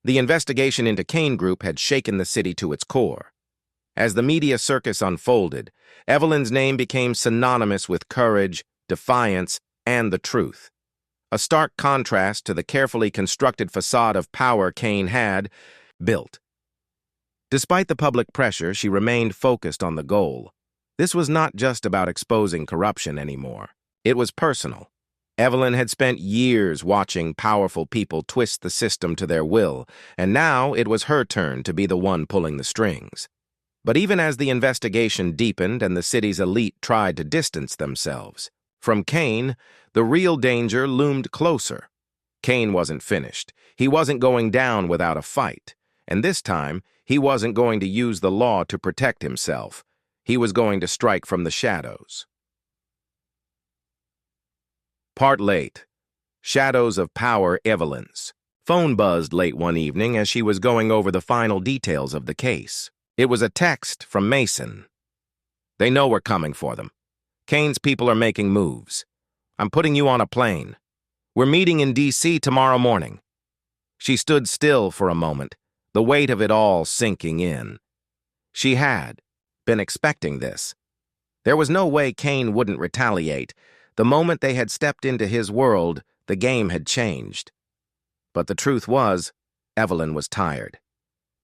The investigation into Kane Group had shaken the city to its core. As the media circus unfolded, Evelyn's name became synonymous with courage, defiance, and the truth. A stark contrast to the carefully constructed facade of power Kane had built. Despite the public pressure, she remained focused on the goal. This was not just about exposing corruption anymore. It was personal. Evelyn had spent years watching powerful people twist the system to their will, and now it was her turn to be the one pulling the strings. But even as the investigation deepened and the city's elite tried to distance themselves from Kane, the real danger loomed closer. Kane wasn't finished. He wasn't going down without a fight. And this time, he wasn't going to use the law to protect himself. He was going to strike from the shadows. Part late. Shadows of Power. Evelyn's phone buzzed late one evening as she was going over the final details of the case. It was a text from Mason. "They know we're coming for them. Kane's people are making moves. I'm putting you on a plane. We're meeting in D.C. tomorrow morning." She stood still for a moment, the weight of it all sinking in. She had been expecting this. There was no way Kane wouldn't retaliate. The moment they had stepped into his world, the game had changed. But the truth was, Evelyn was tired.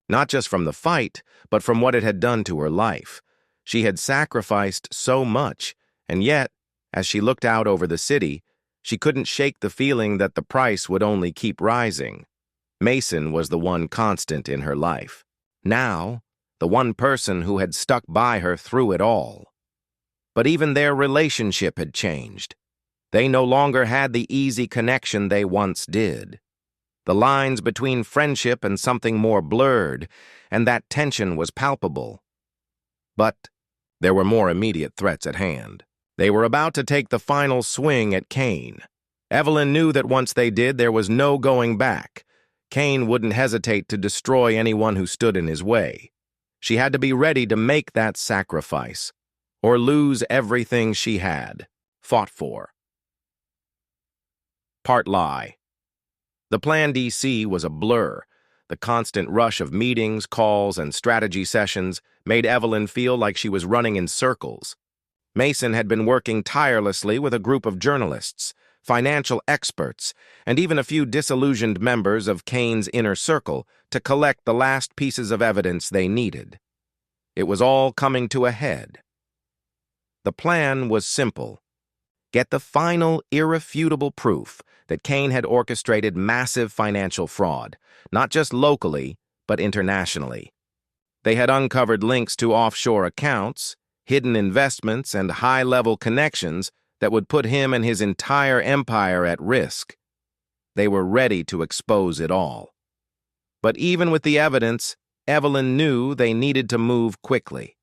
Not just from the fight, but from what it had done to her life. She had sacrificed so much, and yet, as she looked out over the city, she couldn't shake the feeling that the price would only keep rising. Mason was the one constant in her life. Now, the one person who had stuck by her through it all. But even their relationship had changed. They no longer had the easy connection they once did. The lines between friendship and something more blurred, and that tension was palpable. But there were more immediate threats at hand. They were about to take the final swing at Kane. Evelyn knew that once they did, there was no going back. Kane wouldn't hesitate to destroy anyone who stood in his way. She had to be ready to make that sacrifice, or lose everything she had fought for. Part lie. The plan DC was a blur. The constant rush of meetings, calls, and strategy sessions made Evelyn feel like she was running in circles. Mason had been working tirelessly with a group of journalists, financial experts, and even a few disillusioned members of Kane's inner circle to collect the last pieces of evidence they needed. It was all coming to a head. The plan was simple. Get the final, irrefutable proof that Kane had orchestrated massive financial fraud, not just locally, but internationally. They had uncovered links to offshore accounts, hidden investments, and high-level connections that would put him and his entire empire at risk. They were ready to expose it all. But even with the evidence, Evelyn knew they needed to move quickly.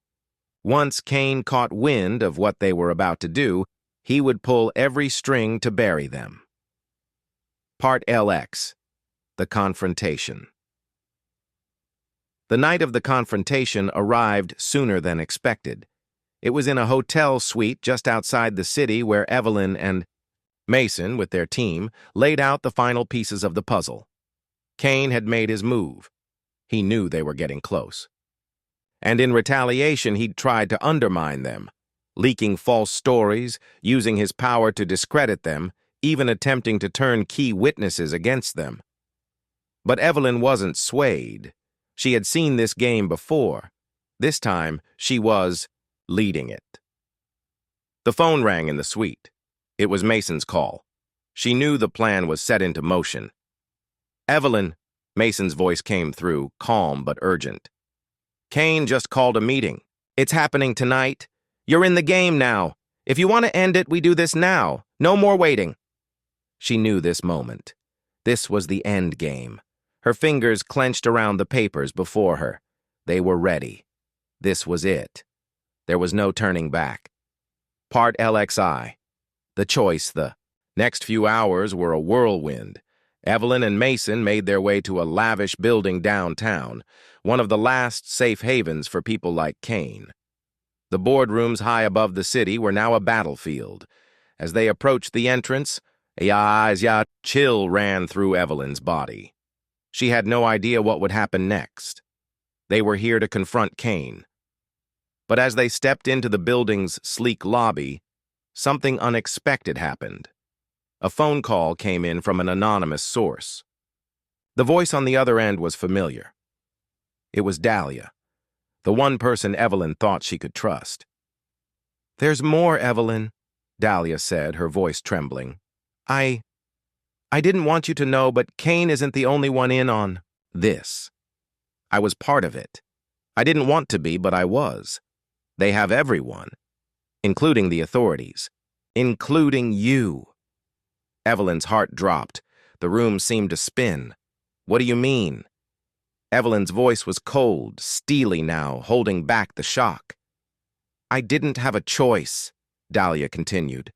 Once Kane caught wind of what they were about to do, he would pull every string to bury them. Part LX. The Confrontation. The night of the confrontation arrived sooner than expected. It was in a hotel suite just outside the city where Evelyn and Mason, with their team, laid out the final pieces of the puzzle. Kane had made his move. He knew they were getting close. And in retaliation, he'd tried to undermine them, leaking false stories, using his power to discredit them, even attempting to turn key witnesses against them. But Evelyn wasn't swayed. She had seen this game before. This time, she was leading it. The phone rang in the suite. It was Mason's call. She knew the plan was set into motion. "Evelyn," Mason's voice came through, calm but urgent. "Kane just called a meeting. It's happening tonight. You're in the game now. If you want to end it, we do this now. No more waiting." She knew this moment. This was the end game. Her fingers clenched around the papers before her. They were ready. This was it. There was no turning back. Part LXI. The choice. The next few hours were a whirlwind. Evelyn and Mason made their way to a lavish building downtown, one of the last safe havens for people like Kane. The boardrooms high above the city were now a battlefield. As they approached the entrance, a chill ran through Evelyn's body. She had no idea what would happen next. They were here to confront Kane. But as they stepped into the building's sleek lobby, something unexpected happened. A phone call came in from an anonymous source. The voice on the other end was familiar. It was Dahlia, the one person Evelyn thought she could trust. "There's more, Evelyn," Dahlia said, her voice trembling. I didn't want you to know, but Kane isn't the only one in on this. I was part of it. I didn't want to be, but I was. They have everyone, including the authorities, including you." Evelyn's heart dropped. The room seemed to spin. "What do you mean?" Evelyn's voice was cold, steely now, holding back the shock. "I didn't have a choice," Dahlia continued.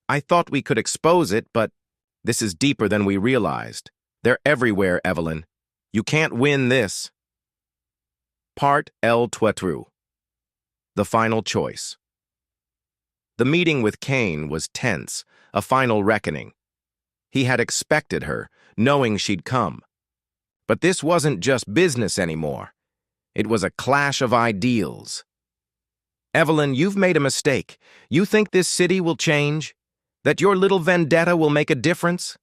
"I thought we could expose it, but this is deeper than we realized. They're everywhere, Evelyn. You can't win this." Part L-23. The final choice. The meeting with Kane was tense, a final reckoning. He had expected her, knowing she'd come. But this wasn't just business anymore. It was a clash of ideals. "Evelyn, you've made a mistake. You think this city will change? That your little vendetta will make a difference?"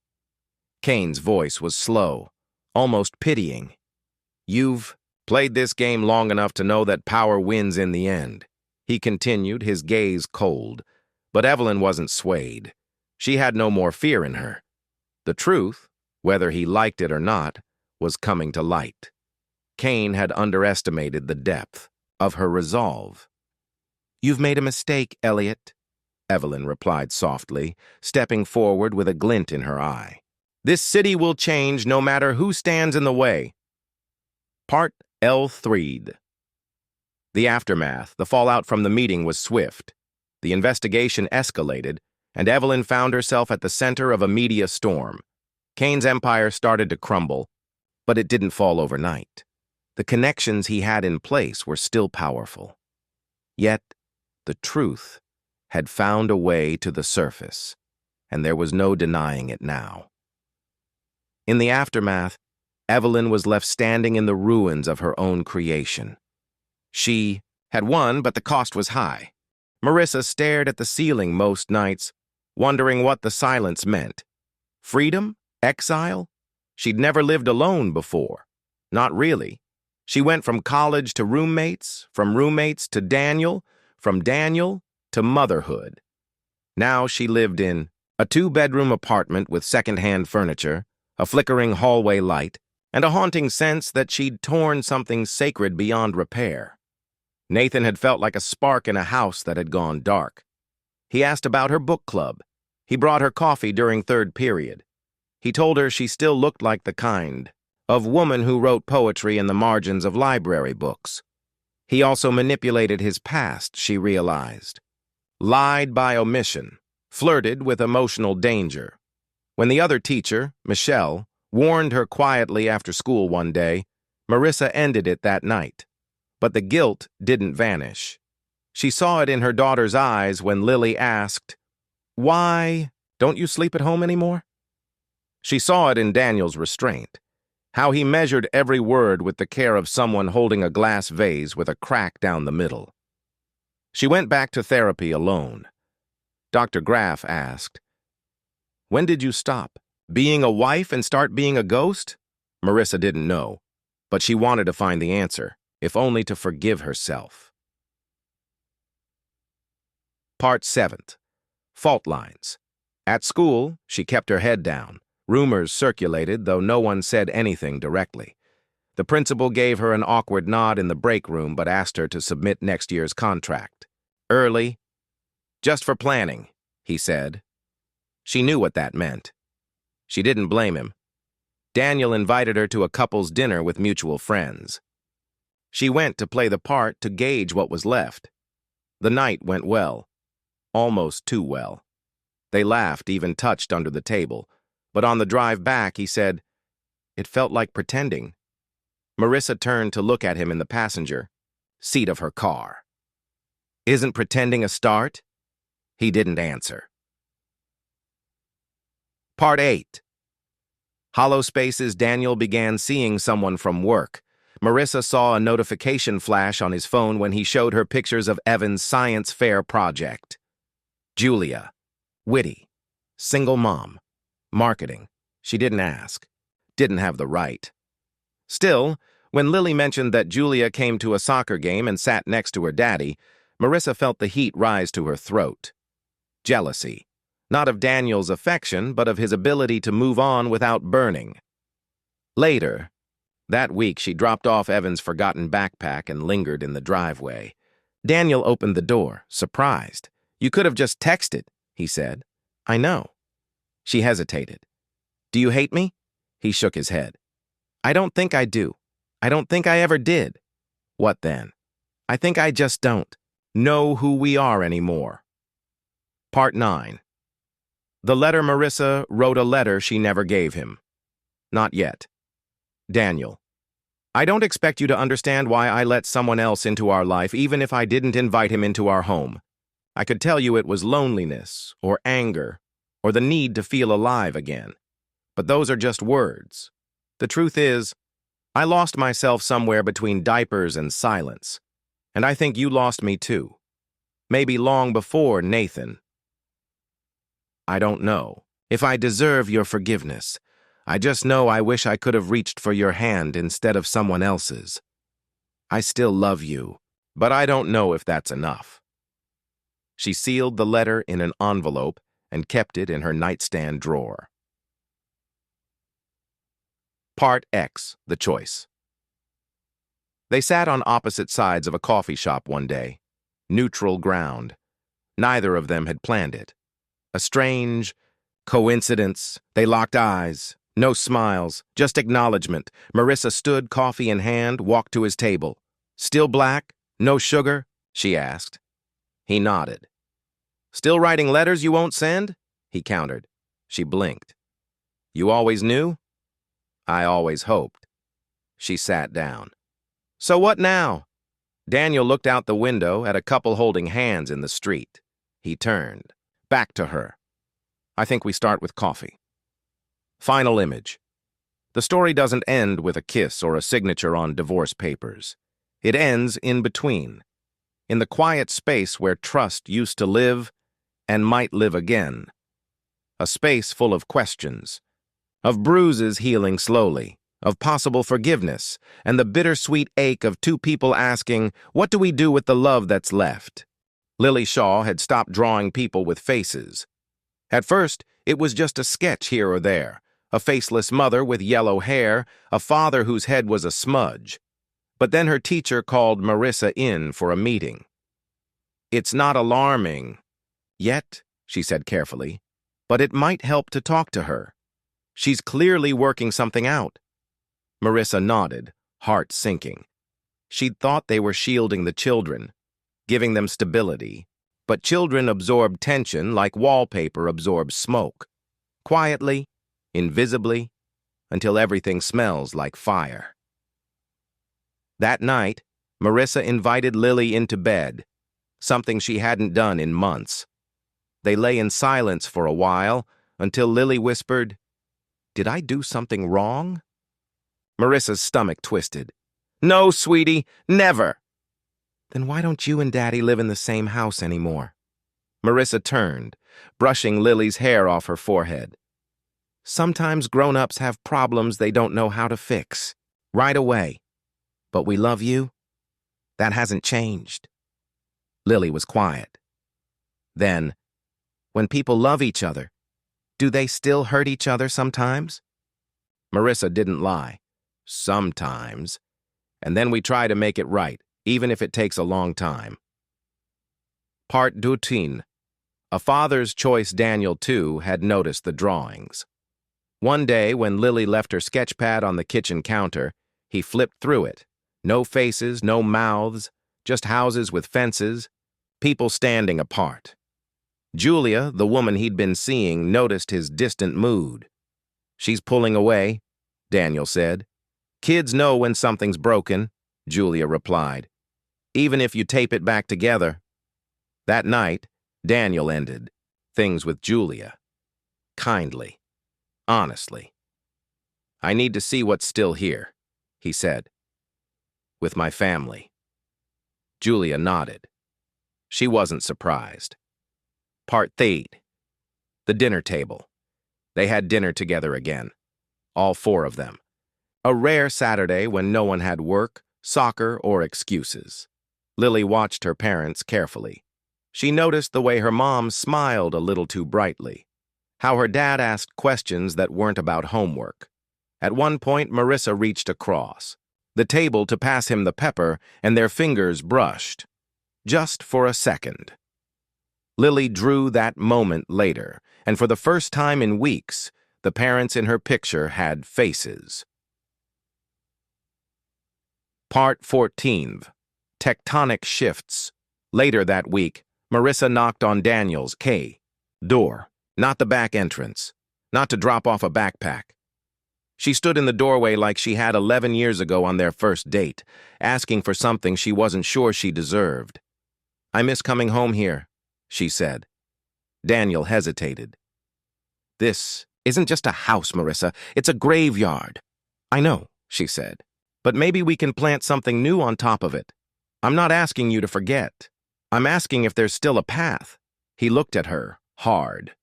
Kane's voice was slow, almost pitying. "You've played this game long enough to know that power wins in the end," he continued, his gaze cold. But Evelyn wasn't swayed. She had no more fear in her. The truth, whether he liked it or not, was coming to light. Kane had underestimated the depth of her resolve. "You've made a mistake, Elliot," Evelyn replied softly, stepping forward with a glint in her eye. "This city will change no matter who stands in the way." Part L-3. The aftermath, the fallout from the meeting was swift. The investigation escalated, and Evelyn found herself at the center of a media storm. Kane's empire started to crumble, but it didn't fall overnight. The connections he had in place were still powerful. Yet, the truth had found a way to the surface, and there was no denying it now. In the aftermath, Evelyn was left standing in the ruins of her own creation. She had won, but the cost was high. Marissa stared at the ceiling most nights, wondering what the silence meant. Freedom? Exile? She'd never lived alone before. Not really. She went from college to roommates, from roommates to Daniel, from Daniel to motherhood. Now she lived in a 2-bedroom apartment with second-hand furniture, a flickering hallway light, and a haunting sense that she'd torn something sacred beyond repair. Nathan had felt like a spark in a house that had gone dark. He asked about her book club. He brought her coffee during third period. He told her she still looked like the kind of woman who wrote poetry in the margins of library books. He also manipulated his past, she realized. Lied by omission, flirted with emotional danger. When the other teacher, Michelle, warned her quietly after school one day, Marissa ended it that night. But the guilt didn't vanish. She saw it in her daughter's eyes when Lily asked, "Why don't you sleep at home anymore?" She saw it in Daniel's restraint, how he measured every word with the care of someone holding a glass vase with a crack down the middle. She went back to therapy alone. Dr. Graff asked, "When did you stop being a wife and start being a ghost?" Marissa didn't know, but she wanted to find the answer, if only to forgive herself. Part 7. Fault lines. At school, she kept her head down. Rumors circulated, though no one said anything directly. The principal gave her an awkward nod in the break room but asked her to submit next year's contract. Early. "Just for planning," he said. She knew what that meant. She didn't blame him. Daniel invited her to a couple's dinner with mutual friends. She went to play the part to gauge what was left. The night went well. Almost too well. They laughed, even touched under the table. But on the drive back, he said, "It felt like pretending." Marissa turned to look at him in the passenger seat of her car. "Isn't pretending a start?" He didn't answer. Part 8. Hollow spaces. Daniel began seeing someone from work. Marissa saw a notification flash on his phone when he showed her pictures of Evan's science fair project. Julia. Witty. Single mom. Marketing. She didn't ask. Didn't have the right. Still, when Lily mentioned that Julia came to a soccer game and sat next to her daddy, Marissa felt the heat rise to her throat. Jealousy. Not of Daniel's affection, but of his ability to move on without burning. Later, that week, she dropped off Evan's forgotten backpack and lingered in the driveway. Daniel opened the door, surprised. "You could have just texted," he said. "I know." She hesitated. "Do you hate me?" He shook his head. "I don't think I do. I don't think I ever did." "What then?" "I think I just don't know who we are anymore." Part 9. The letter. Marissa wrote a letter she never gave him. Not yet. Daniel. I don't expect you to understand why I let someone else into our life, even if I didn't invite him into our home. I could tell you it was loneliness, or anger, or the need to feel alive again. But those are just words. The truth is, I lost myself somewhere between diapers and silence. And I think you lost me too. Maybe long before Nathan. I don't know if I deserve your forgiveness. I just know I wish I could have reached for your hand instead of someone else's. I still love you, but I don't know if that's enough. She sealed the letter in an envelope and kept it in her nightstand drawer. Part X, the choice. They sat on opposite sides of a coffee shop one day. Neutral ground. Neither of them had planned it. A strange coincidence. They locked eyes. No smiles, just acknowledgement. Marissa stood, coffee in hand, walked to his table. "Still black? No sugar?" she asked. He nodded. "Still writing letters you won't send?" he countered. She blinked. "You always knew?" "I always hoped." She sat down. "So what now?" Daniel looked out the window at a couple holding hands in the street. He turned. Back to her. "I think we start with coffee." Final image. The story doesn't end with a kiss or a signature on divorce papers. It ends in between, in the quiet space where trust used to live and might live again. A space full of questions, of bruises healing slowly, of possible forgiveness, and the bittersweet ache of two people asking, what do we do with the love that's left? Lily Shaw had stopped drawing people with faces. At first, it was just a sketch here or there. A faceless mother with yellow hair, a father whose head was a smudge. But then her teacher called Marissa in for a meeting. "It's not alarming yet," she said carefully, "but it might help to talk to her. She's clearly working something out." Marissa nodded, heart sinking. She'd thought they were shielding the children, giving them stability. But children absorb tension like wallpaper absorbs smoke. Quietly, invisibly, until everything smells like fire. That night, Marissa invited Lily into bed, something she hadn't done in months. They lay in silence for a while until Lily whispered, "Did I do something wrong?" Marissa's stomach twisted. "No, sweetie, never." "Then why don't you and Daddy live in the same house anymore?" Marissa turned, brushing Lily's hair off her forehead. "Sometimes grown-ups have problems they don't know how to fix, right away. But we love you. That hasn't changed." Lily was quiet. Then, when people love each other, do they still hurt each other sometimes? Marissa didn't lie. Sometimes. And then we try to make it right, even if it takes a long time. Part 2. A father's choice. Daniel, too, had noticed the drawings. One day, when Lily left her sketch pad on the kitchen counter, he flipped through it. No faces, no mouths, just houses with fences, people standing apart. Julia, the woman he'd been seeing, noticed his distant mood. "She's pulling away," Daniel said. "Kids know when something's broken," Julia replied. "Even if you tape it back together." That night, Daniel ended things with Julia. Kindly. Honestly. I need to see what's still here, he said. With my family. Julia nodded. She wasn't surprised. Part 3. The dinner table. They had dinner together again. All four of them. A rare Saturday when no one had work, soccer, or excuses. Lily watched her parents carefully. She noticed the way her mom smiled a little too brightly, how her dad asked questions that weren't about homework. At one point, Marissa reached across the table to pass him the pepper, and their fingers brushed. Just for a second. Lily drew that moment later, and for the first time in weeks, the parents in her picture had faces. Part 14. Tectonic shifts. Later that week, Marissa knocked on Daniel's door, not the back entrance, not to drop off a backpack. She stood in the doorway like she had 11 years ago on their first date, asking for something she wasn't sure she deserved. I miss coming home here, she said. Daniel hesitated. This isn't just a house, Marissa. It's a graveyard. I know, she said, but maybe we can plant something new on top of it. I'm not asking you to forget. I'm asking if there's still a path. He looked at her, hard.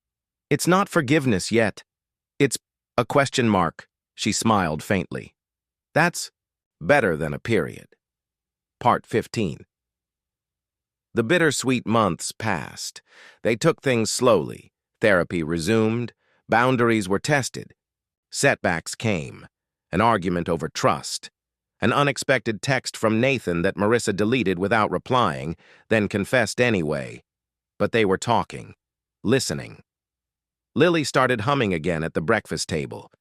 It's not forgiveness yet. It's a question mark. She smiled faintly. That's better than a period. Part 15. The bittersweet months passed. They took things slowly. Therapy resumed. Boundaries were tested. Setbacks came. An argument over trust. An unexpected text from Nathan that Marissa deleted without replying, then confessed anyway. But they were talking, listening. Lily started humming again at the breakfast table.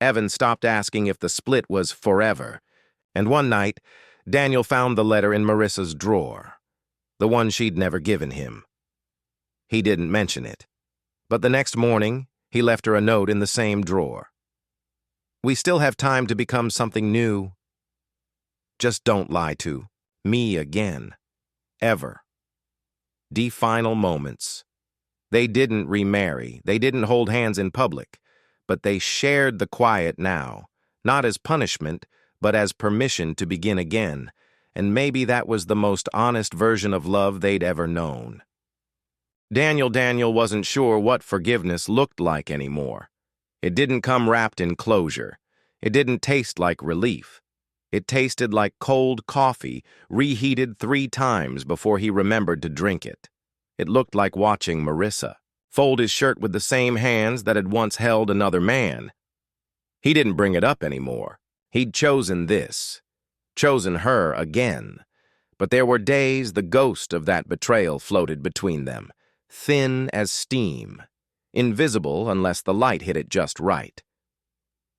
Evan stopped asking if the split was forever. And one night, Daniel found the letter in Marissa's drawer, the one she'd never given him. He didn't mention it. But the next morning, he left her a note in the same drawer. We still have time to become something new. Just don't lie to me again. Ever. The final moments. They didn't remarry. They didn't hold hands in public. But they shared the quiet now, not as punishment, but as permission to begin again, and maybe that was the most honest version of love they'd ever known. Daniel wasn't sure what forgiveness looked like anymore. It didn't come wrapped in closure. It didn't taste like relief. It tasted like cold coffee, reheated 3 times before he remembered to drink it. It looked like watching Marissa fold his shirt with the same hands that had once held another man. He didn't bring it up anymore. He'd chosen this, chosen her again. But there were days the ghost of that betrayal floated between them, thin as steam, invisible unless the light hit it just right.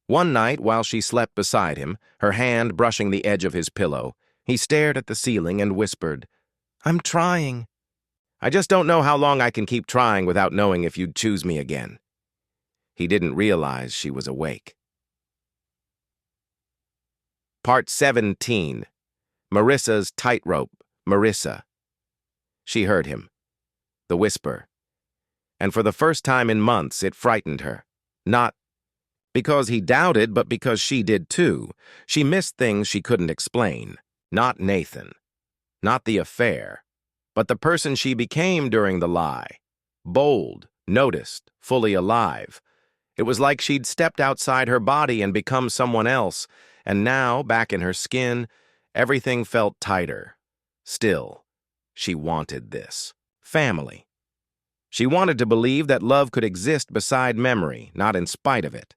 One night, while she slept beside him, her hand brushing the edge of his pillow, he stared at the ceiling and whispered, "I'm trying. I just don't know how long I can keep trying without knowing if you'd choose me again." He didn't realize she was awake. Part 17. Marissa's tightrope. Marissa. She heard him. The whisper. And for the first time in months, it frightened her. Not because he doubted, but because she did too. She missed things she couldn't explain. Not Nathan. Not the affair. But the person she became during the lie. Bold, noticed, fully alive. It was like she'd stepped outside her body and become someone else, and now, back in her skin, everything felt tighter. Still, she wanted this. Family. She wanted to believe that love could exist beside memory, not in spite of it.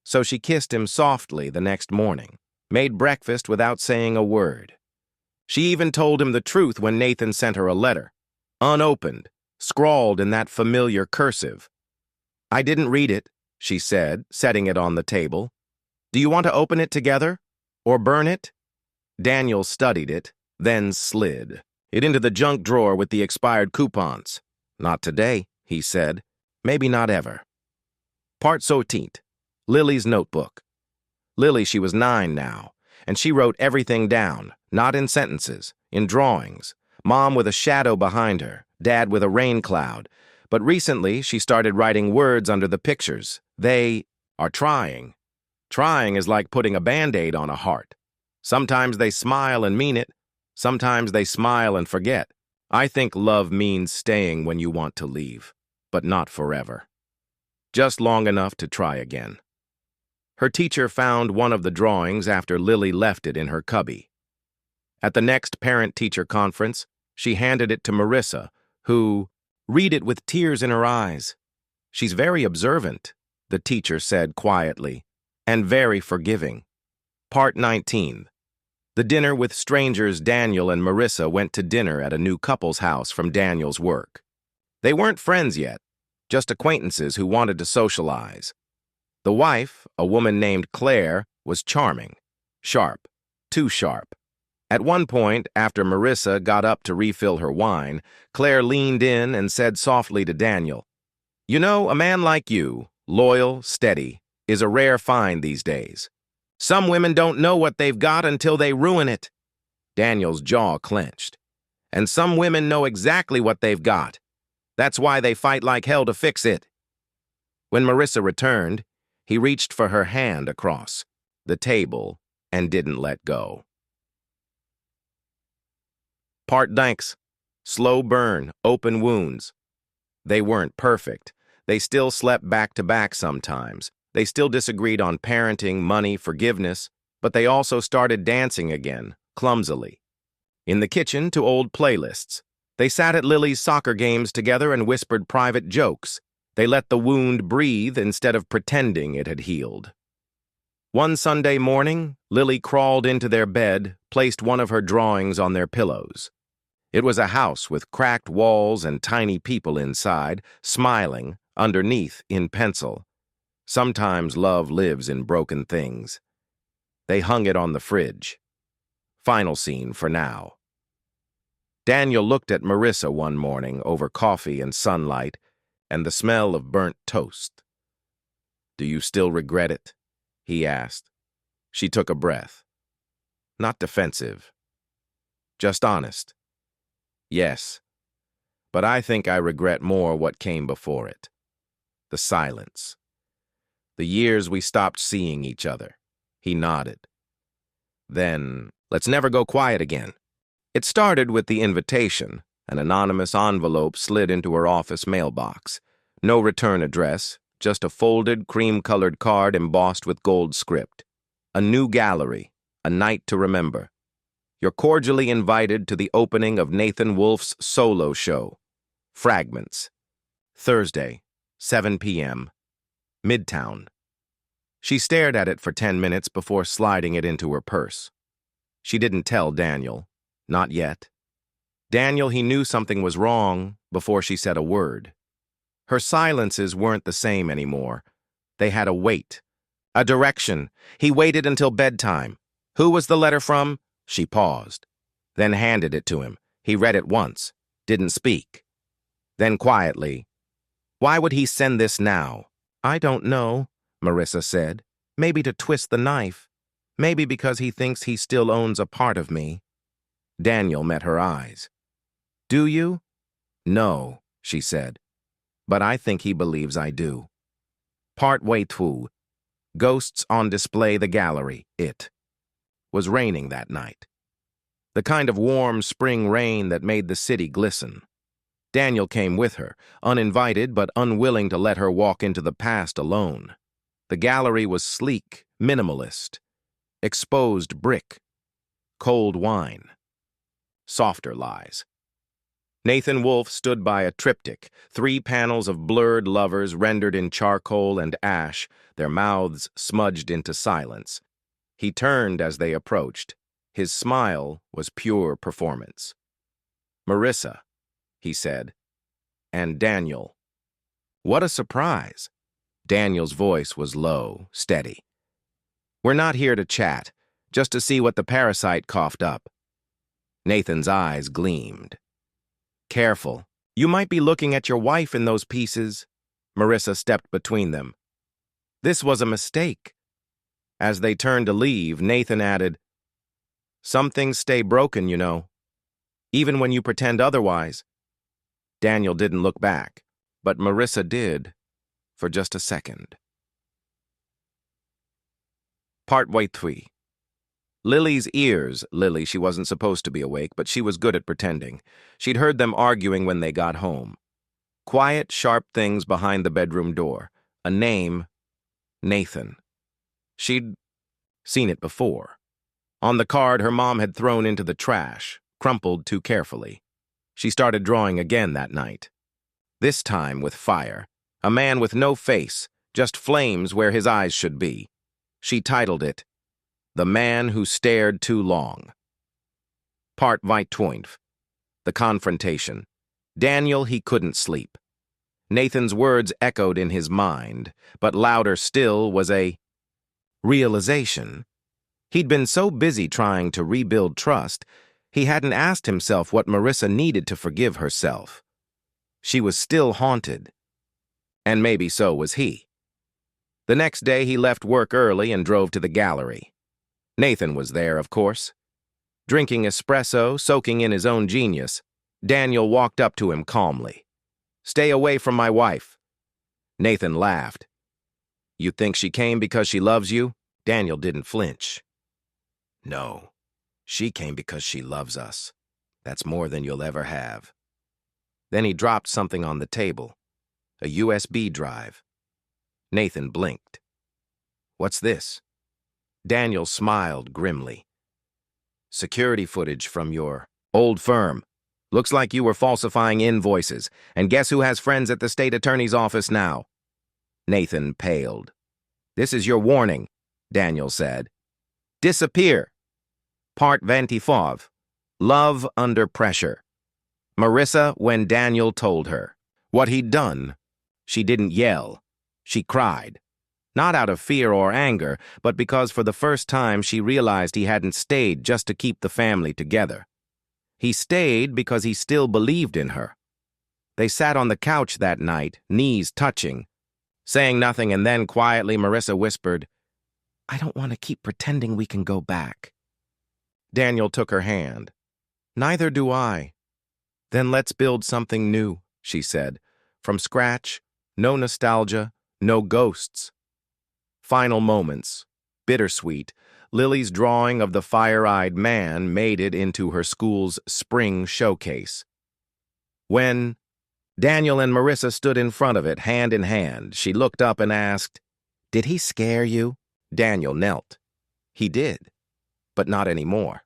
So she kissed him softly the next morning, made breakfast without saying a word. She even told him the truth when Nathan sent her a letter, unopened, scrawled in that familiar cursive. "I didn't read it," she said, setting it on the table. "Do you want to open it together? Or burn it?" Daniel studied it, then slid it into the junk drawer with the expired coupons. "Not today," he said. "Maybe not ever." Part 17. Lily's notebook. Lily, she was 9 now, and she wrote everything down, not in sentences, in drawings. Mom with a shadow behind her, Dad with a rain cloud. But recently, she started writing words under the pictures. They are trying. Trying is like putting a Band-Aid on a heart. Sometimes they smile and mean it. Sometimes they smile and forget. I think love means staying when you want to leave, but not forever. Just long enough to try again. Her teacher found one of the drawings after Lily left it in her cubby. At the next parent-teacher conference, she handed it to Marissa, who read it with tears in her eyes. She's very observant, the teacher said quietly, and very forgiving. Part 19. The dinner with strangers. Daniel and Marissa went to dinner at a new couple's house from Daniel's work. They weren't friends yet, just acquaintances who wanted to socialize. The wife, a woman named Claire, was charming, sharp, too sharp. At one point, after Marissa got up to refill her wine, Claire leaned in and said softly to Daniel, "You know, a man like you, loyal, steady, is a rare find these days. Some women don't know what they've got until they ruin it." Daniel's jaw clenched. "And some women know exactly what they've got. That's why they fight like hell to fix it." When Marissa returned, he reached for her hand across the table and didn't let go. Part Thanks. Slow burn, open wounds. They weren't perfect. They still slept back to back sometimes. They still disagreed on parenting, money, forgiveness, but they also started dancing again, clumsily. In the kitchen to old playlists. They sat at Lily's soccer games together and whispered private jokes. They let the wound breathe instead of pretending it had healed. One Sunday morning, Lily crawled into their bed, placed one of her drawings on their pillows. It was a house with cracked walls and tiny people inside, smiling, underneath in pencil. Sometimes love lives in broken things. They hung it on the fridge. Final scene for now. Daniel looked at Marissa one morning over coffee and sunlight and the smell of burnt toast. "Do you still regret it?" he asked. She took a breath. Not defensive. Just honest. "Yes, but I think I regret more what came before it. The silence. The years we stopped seeing each other." He nodded. "Then, let's never go quiet again." It started with the invitation. An anonymous envelope slid into her office mailbox. No return address, just a folded, cream-colored card embossed with gold script. "A new gallery, a night to remember. You're cordially invited to the opening of Nathan Wolf's solo show. Fragments. Thursday, 7 p.m. Midtown." She stared at it for 10 minutes before sliding it into her purse. She didn't tell Daniel. Not yet. Daniel, he knew something was wrong before she said a word. Her silences weren't the same anymore. They had a weight, a direction. He waited until bedtime. "Who was the letter from?" She paused, then handed it to him. He read it once, didn't speak. Then quietly, "Why would he send this now?" "I don't know," Marissa said. "Maybe to twist the knife. Maybe because he thinks he still owns a part of me." Daniel met her eyes. "Do you?" "No," she said. "But I think he believes I do." Partway through, ghosts on display, the gallery, it was raining that night. The kind of warm spring rain that made the city glisten. Daniel came with her, uninvited but unwilling to let her walk into the past alone. The gallery was sleek, minimalist. Exposed brick. Cold wine. Softer lies. Nathan Wolf stood by a triptych, 3 panels of blurred lovers rendered in charcoal and ash, their mouths smudged into silence. He turned as they approached. His smile was pure performance. "Marissa," he said, "and Daniel." What a surprise. Daniel's voice was low, steady. "We're not here to chat, just to see what the parasite coughed up." Nathan's eyes gleamed. "Careful. You might be looking at your wife in those pieces." Marissa stepped between them. "This was a mistake." As they turned to leave, Nathan added, "Some things stay broken, you know, even when you pretend otherwise." Daniel didn't look back, but Marissa did, for just a second. Partway three. Lily's ears. Lily, she wasn't supposed to be awake, but she was good at pretending. She'd heard them arguing when they got home. Quiet, sharp things behind the bedroom door. A name, Nathan. She'd seen it before. On the card her mom had thrown into the trash, crumpled too carefully. She started drawing again that night. This time with fire. A man with no face, just flames where his eyes should be. She titled it, The Man Who Stared Too Long. Part 22. The confrontation. Daniel, he couldn't sleep. Nathan's words echoed in his mind, but louder still was a realization. He'd been so busy trying to rebuild trust, he hadn't asked himself what Marissa needed to forgive herself. She was still haunted. And maybe so was he. The next day he left work early and drove to the gallery. Nathan was there, of course. Drinking espresso, soaking in his own genius, Daniel walked up to him calmly. "Stay away from my wife." Nathan laughed. "You think she came because she loves you?" Daniel didn't flinch. "No, she came because she loves us. That's more than you'll ever have." Then he dropped something on the table. A USB drive. Nathan blinked. "What's this?" Daniel smiled grimly. "Security footage from your old firm. Looks like you were falsifying invoices. And guess who has friends at the state attorney's office now?" Nathan paled. "This is your warning," Daniel said. "Disappear." Part 25. Love Under Pressure. Marissa, when Daniel told her what he'd done, she didn't yell. She cried. Not out of fear or anger, but because for the first time she realized he hadn't stayed just to keep the family together. He stayed because he still believed in her. They sat on the couch that night, knees touching. Saying nothing, and then quietly Marissa whispered, "I don't want to keep pretending we can go back." Daniel took her hand. "Neither do I." "Then let's build something new," she said. "From scratch, no nostalgia, no ghosts." Final moments. Bittersweet. Lily's drawing of the fire-eyed man made it into her school's spring showcase. When Daniel and Marissa stood in front of it, hand in hand, she looked up and asked, "Did he scare you?" Daniel knelt. "He did, but not anymore."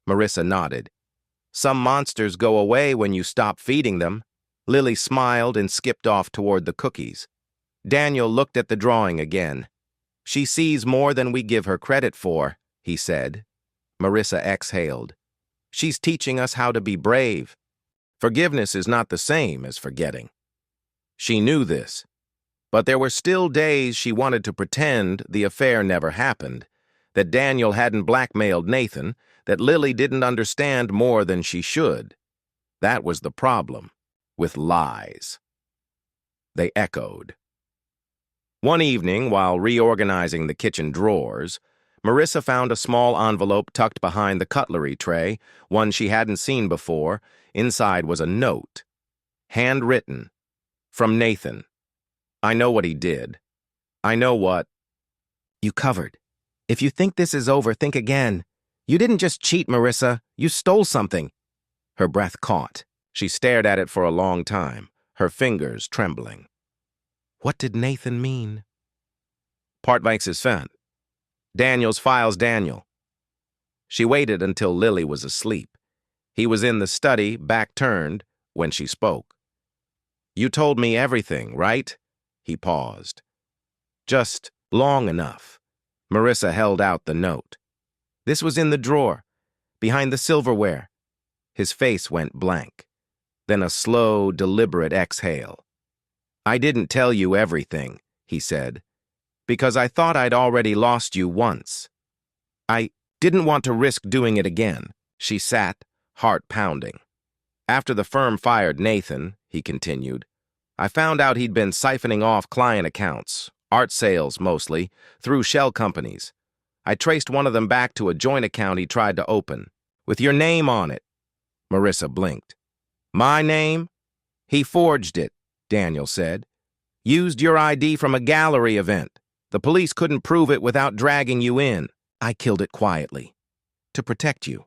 Marissa nodded. "Some monsters go away when you stop feeding them." Lily smiled and skipped off toward the cookies. Daniel looked at the drawing again. "She sees more than we give her credit for," he said. Marissa exhaled. "She's teaching us how to be brave. Forgiveness is not the same as forgetting." She knew this, but there were still days she wanted to pretend the affair never happened, that Daniel hadn't blackmailed Nathan, that Lily didn't understand more than she should. That was the problem, with lies. They echoed. One evening, while reorganizing the kitchen drawers, Marissa found a small envelope tucked behind the cutlery tray, one she hadn't seen before. Inside was a note. Handwritten. From Nathan. "I know what he did. I know what you covered. If you think this is over, think again. You didn't just cheat, Marissa. You stole something." Her breath caught. She stared at it for a long time, her fingers trembling. What did Nathan mean? Part makes his fan. Daniel's files Daniel. She waited until Lily was asleep. He was in the study, back turned, when she spoke. "You told me everything, right?" He paused. "Just long enough." Marissa held out the note. "This was in the drawer, behind the silverware." His face went blank. Then a slow, deliberate exhale. "I didn't tell you everything," he said, "because I thought I'd already lost you once. I didn't want to risk doing it again." She sat, heart pounding. "After the firm fired Nathan," he continued, "I found out he'd been siphoning off client accounts, art sales mostly, through shell companies. I traced one of them back to a joint account he tried to open, with your name on it." Marissa blinked. "My name?" "He forged it," Daniel said. "Used your ID from a gallery event. The police couldn't prove it without dragging you in. I killed it quietly. To protect you.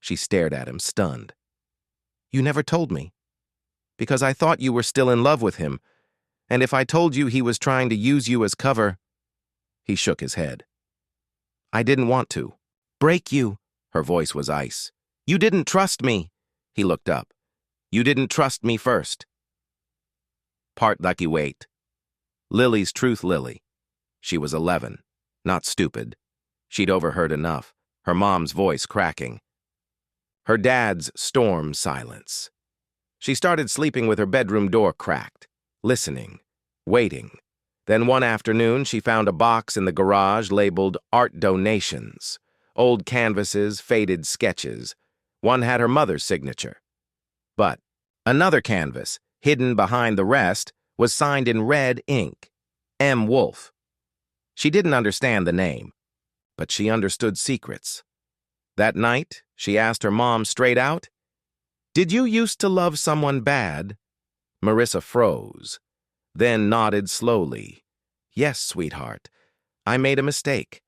She stared at him, stunned. You never told me. Because I thought you were still in love with him, and if I told you he was trying to use you as cover... He shook his head. I didn't want to. Break you. Her voice was ice. You didn't trust me. He looked up. You didn't trust me first. Part lucky wait. Lily's truth Lily. She was 11. Not stupid. She'd overheard enough. Her mom's voice cracking. Her dad's storm silence. She started sleeping with her bedroom door cracked, listening, waiting. Then one afternoon, she found a box in the garage labeled Art Donations. Old canvases, faded sketches. One had her mother's signature. But another canvas, hidden behind the rest, was signed in red ink. M. Wolfe. She didn't understand the name, but she understood secrets. That night, she asked her mom straight out, Did you used to love someone bad? Marissa froze, then nodded slowly. Yes, sweetheart, I made a mistake,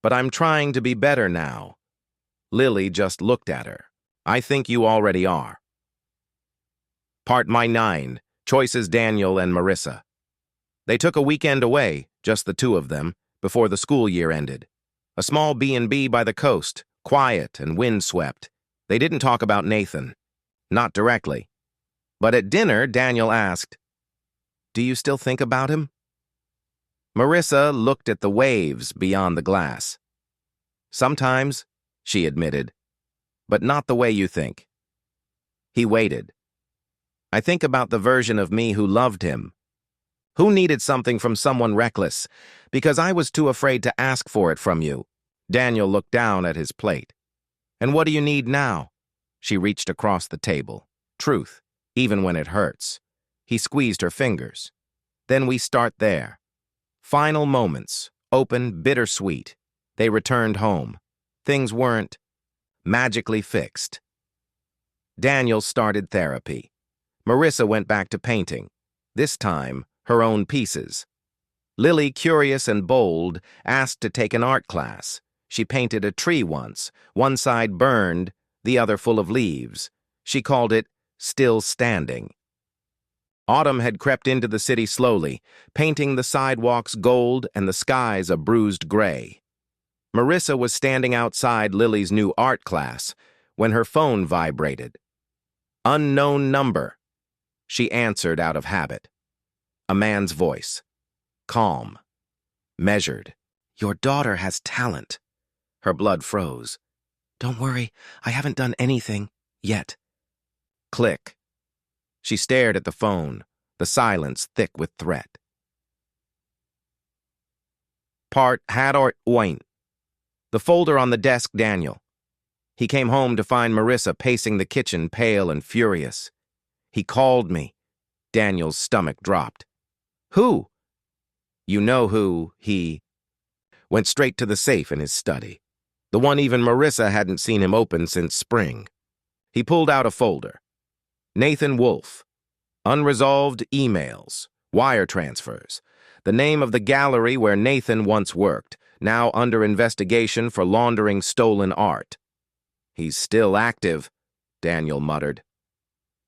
but I'm trying to be better now. Lily just looked at her. I think you already are. Part 9. Choices Daniel and Marissa. They took a weekend away, just the two of them, before the school year ended. A small B&B by the coast, quiet and windswept. They didn't talk about Nathan. Not directly. But at dinner, Daniel asked, Do you still think about him? Marissa looked at the waves beyond the glass. Sometimes, she admitted, but not the way you think. He waited. I think about the version of me who loved him. Who needed something from someone reckless? Because I was too afraid to ask for it from you. Daniel looked down at his plate. And what do you need now? She reached across the table. Truth, even when it hurts. He squeezed her fingers. Then we start there. Final moments, open, bittersweet. They returned home. Things weren't magically fixed. Daniel started therapy. Marissa went back to painting. This time, her own pieces. Lily, curious and bold, asked to take an art class. She painted a tree once, one side burned, the other full of leaves. She called it Still Standing. Autumn had crept into the city slowly, painting the sidewalks gold and the skies a bruised gray. Marissa was standing outside Lily's new art class when her phone vibrated. Unknown number. She answered out of habit. A man's voice. Calm. Measured. Your daughter has talent. Her blood froze. Don't worry, I haven't done anything yet. Click. She stared at the phone, the silence thick with threat. Part had or oint. The folder on the desk, Daniel. He came home to find Marissa pacing the kitchen, pale and furious. He called me. Daniel's stomach dropped. Who? You know who, he went straight to the safe in his study. The one even Marissa hadn't seen him open since spring. He pulled out a folder. Nathan Wolfe. Unresolved emails. Wire transfers. The name of the gallery where Nathan once worked, now under investigation for laundering stolen art. He's still active, Daniel muttered.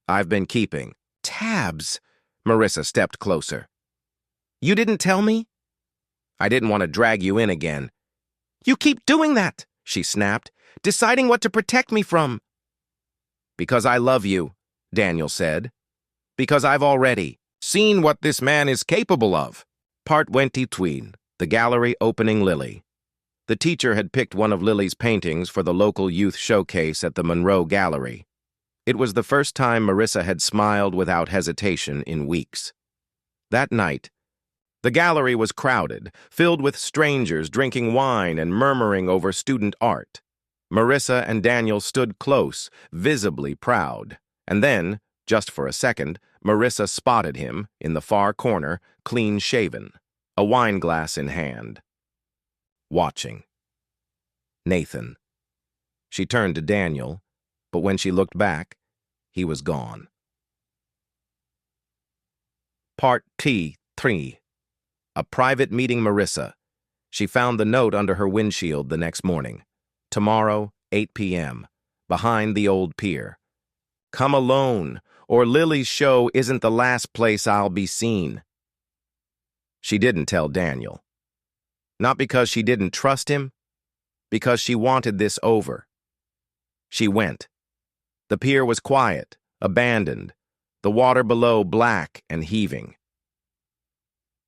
I've been keeping tabs. Marissa stepped closer. You didn't tell me? I didn't want to drag you in again. You keep doing that, she snapped, deciding what to protect me from. Because I love you, Daniel said. Because I've already seen what this man is capable of. Part 22, the gallery opening Lily. The teacher had picked one of Lily's paintings for the local youth showcase at the Monroe Gallery. It was the first time Marissa had smiled without hesitation in weeks. That night, the gallery was crowded, filled with strangers drinking wine and murmuring over student art. Marissa and Daniel stood close, visibly proud. And then, just for a second, Marissa spotted him, in the far corner, clean-shaven, a wine glass in hand. Watching. Nathan. She turned to Daniel, but when she looked back, he was gone. Part T3. A private meeting, Marissa. She found the note under her windshield the next morning. Tomorrow, 8 p.m., behind the old pier. Come alone, or Lily's show isn't the last place I'll be seen. She didn't tell Daniel. Not because she didn't trust him, because she wanted this over. She went. The pier was quiet, abandoned, the water below black and heaving.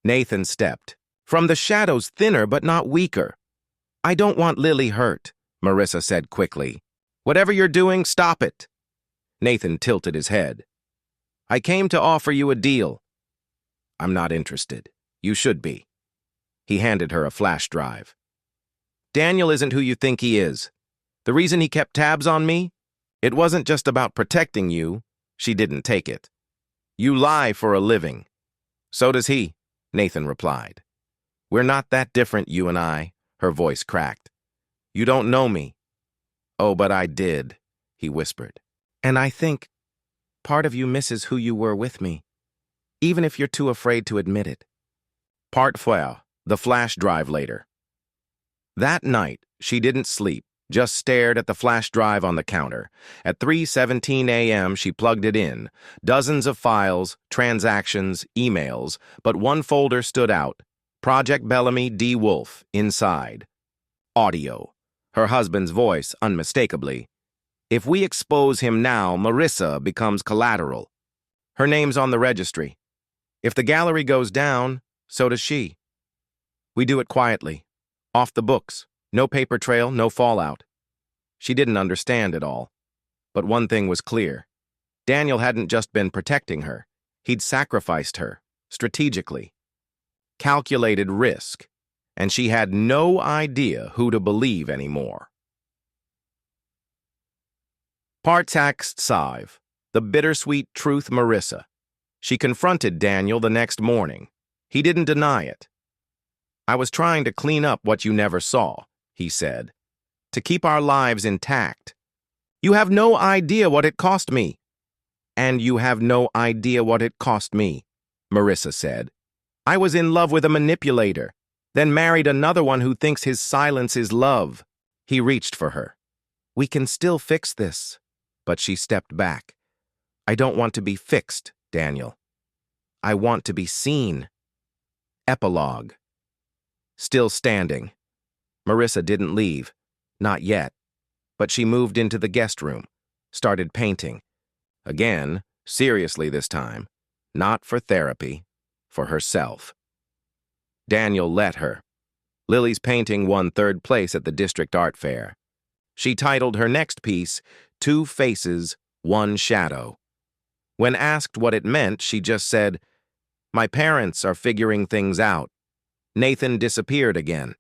Nathan stepped. From the shadows, thinner but not weaker. I don't want Lily hurt, Marissa said quickly. Whatever you're doing, stop it. Nathan tilted his head. I came to offer you a deal. I'm not interested. You should be. He handed her a flash drive. Daniel isn't who you think he is. The reason he kept tabs on me? It wasn't just about protecting you. She didn't take it. You lie for a living. So does he, Nathan replied. We're not that different, you and I, her voice cracked. You don't know me. Oh, but I did, he whispered. And I think part of you misses who you were with me, even if you're too afraid to admit it. Part 4, the flash drive later. That night, she didn't sleep, just stared at the flash drive on the counter. At 3:17 a.m., she plugged it in. Dozens of files, transactions, emails, but one folder stood out. Project Bellamy D. Wolf, inside. Audio. Her husband's voice, unmistakably. If we expose him now, Marissa becomes collateral. Her name's on the registry. If the gallery goes down, so does she. We do it quietly. Off the books. No paper trail, no fallout. She didn't understand it all. But one thing was clear. Daniel hadn't just been protecting her. He'd sacrificed her, strategically. Calculated risk, and she had no idea who to believe anymore. Part 5, the bittersweet truth Marissa. She confronted Daniel the next morning. He didn't deny it. I was trying to clean up what you never saw, he said, to keep our lives intact. You have no idea what it cost me. And you have no idea what it cost me, Marissa said. I was in love with a manipulator, then married another one who thinks his silence is love. He reached for her. We can still fix this. But she stepped back. I don't want to be fixed, Daniel. I want to be seen. Epilogue. Still standing. Marissa didn't leave. Not yet. But she moved into the guest room, started painting. Again, seriously this time. Not for therapy. For herself. Daniel let her. Lily's painting won 3rd place at the district art fair. She titled her next piece, 2 Faces, 1 Shadow. When asked what it meant, she just said, My parents are figuring things out. Nathan disappeared again.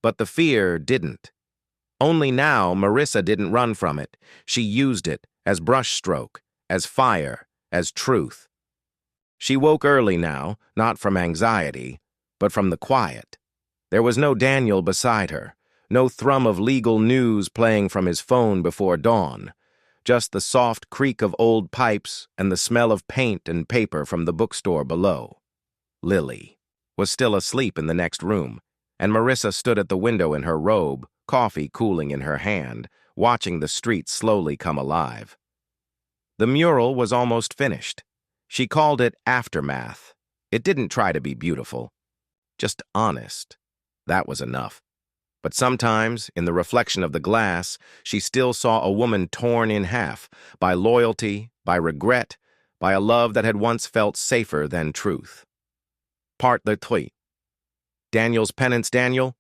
But the fear didn't. Only now Marissa didn't run from it. She used it as brushstroke, as fire, as truth. She woke early now, not from anxiety, but from the quiet. There was no Daniel beside her, no thrum of legal news playing from his phone before dawn, just the soft creak of old pipes and the smell of paint and paper from the bookstore below. Lily was still asleep in the next room, and Marissa stood at the window in her robe, coffee cooling in her hand, watching the street slowly come alive. The mural was almost finished. She called it Aftermath. It didn't try to be beautiful, just honest. That was enough. But sometimes, in the reflection of the glass, she still saw a woman torn in half by loyalty, by regret, by a love that had once felt safer than truth. Part 3. Daniel's penance, Daniel?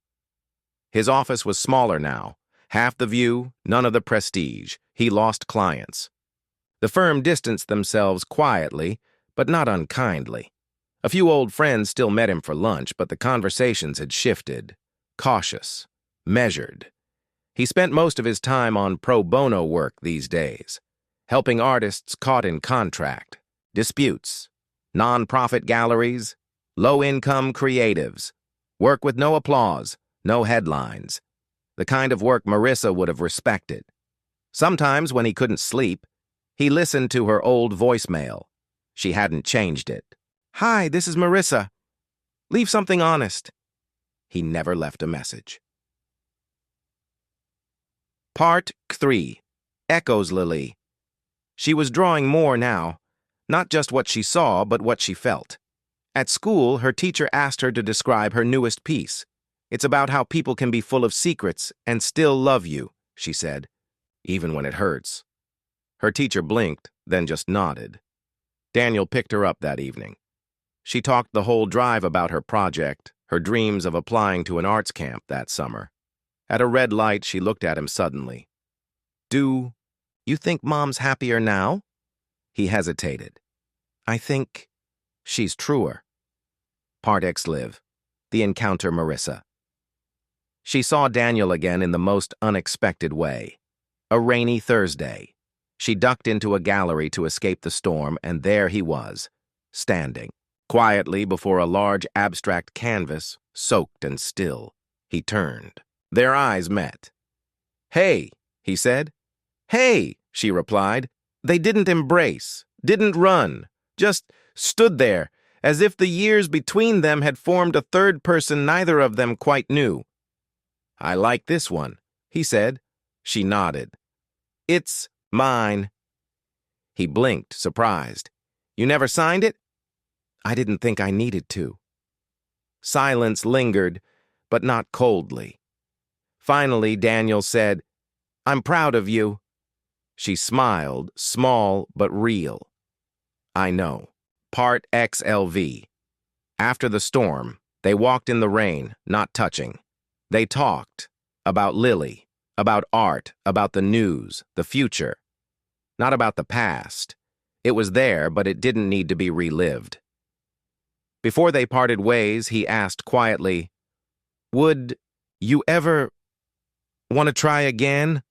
His office was smaller now. Half the view, none of the prestige. He lost clients. The firm distanced themselves quietly, but not unkindly. A few old friends still met him for lunch, but the conversations had shifted. Cautious. Measured. He spent most of his time on pro bono work these days, helping artists caught in contract, disputes, non-profit galleries, low-income creatives, work with no applause, no headlines, the kind of work Marissa would have respected. Sometimes, when he couldn't sleep, he listened to her old voicemail. She hadn't changed it. Hi, this is Marissa. Leave something honest. He never left a message. Part 3. Echoes Lily. She was drawing more now, not just what she saw, but what she felt. At school, her teacher asked her to describe her newest piece. It's about how people can be full of secrets and still love you, she said, even when it hurts. Her teacher blinked, then just nodded. Daniel picked her up that evening. She talked the whole drive about her project, her dreams of applying to an arts camp that summer. At a red light, she looked at him suddenly. Do you think Mom's happier now? He hesitated. I think she's truer. Part X Live. The Encounter Marissa. She saw Daniel again in the most unexpected way. A rainy Thursday. She ducked into a gallery to escape the storm, and there he was, standing, quietly before a large abstract canvas, soaked and still. He turned. Their eyes met. Hey, he said. Hey, she replied. They didn't embrace, didn't run, just stood there, as if the years between them had formed a third person neither of them quite knew. I like this one, he said. She nodded. It's mine. He blinked, surprised. You never signed it? I didn't think I needed to. Silence lingered, but not coldly. Finally, Daniel said, I'm proud of you. She smiled, small but real. I know. Part XLV. After the storm, they walked in the rain, not touching. They talked about Lily, about art, about the news, the future. Not about the past. It was there, but it didn't need to be relived. Before they parted ways, he asked quietly, Would you ever want to try again?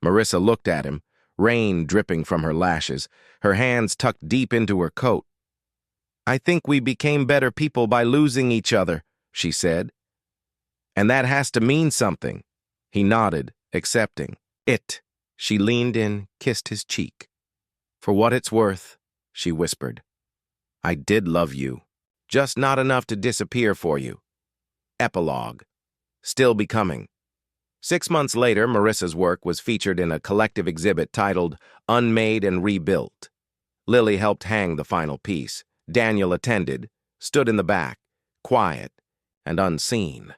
Marissa looked at him, rain dripping from her lashes, her hands tucked deep into her coat. I think we became better people by losing each other, she said. And that has to mean something. He nodded, accepting. It. She leaned in, kissed his cheek. For what it's worth, she whispered. I did love you, just not enough to disappear for you. Epilogue. Still becoming. 6 months later, Marissa's work was featured in a collective exhibit titled Unmade and Rebuilt. Lily helped hang the final piece. Daniel attended, stood in the back, quiet and unseen.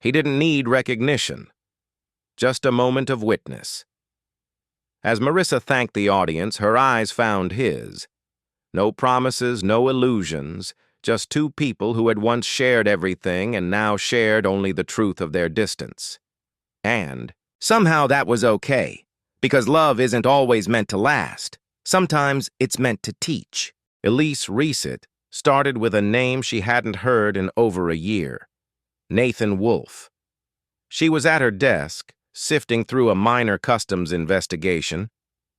He didn't need recognition, just a moment of witness. As Marissa thanked the audience, her eyes found his. No promises, no illusions, just two people who had once shared everything and now shared only the truth of their distance. And somehow that was okay, because love isn't always meant to last. Sometimes it's meant to teach. Elise Reset started with a name she hadn't heard in over a year. Nathan Wolfe. She was at her desk, sifting through a minor customs investigation,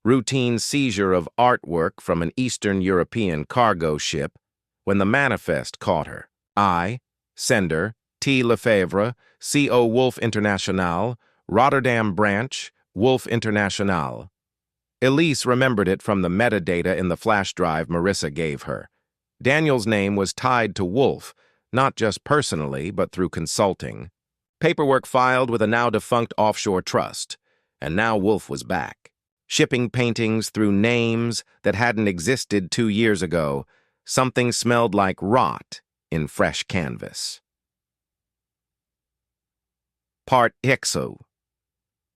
routine seizure of artwork from an Eastern European cargo ship, when the manifest caught her. I, sender, T. Lefebvre, C.O. Wolfe International, Rotterdam Branch, Wolfe International. Elise remembered it from the metadata in the flash drive Marissa gave her. Daniel's name was tied to Wolfe, not just personally, but through consulting. Paperwork filed with a now-defunct offshore trust, and now Wolfe was back. Shipping paintings through names that hadn't existed 2 years ago. Something smelled like rot in fresh canvas. Part IXO.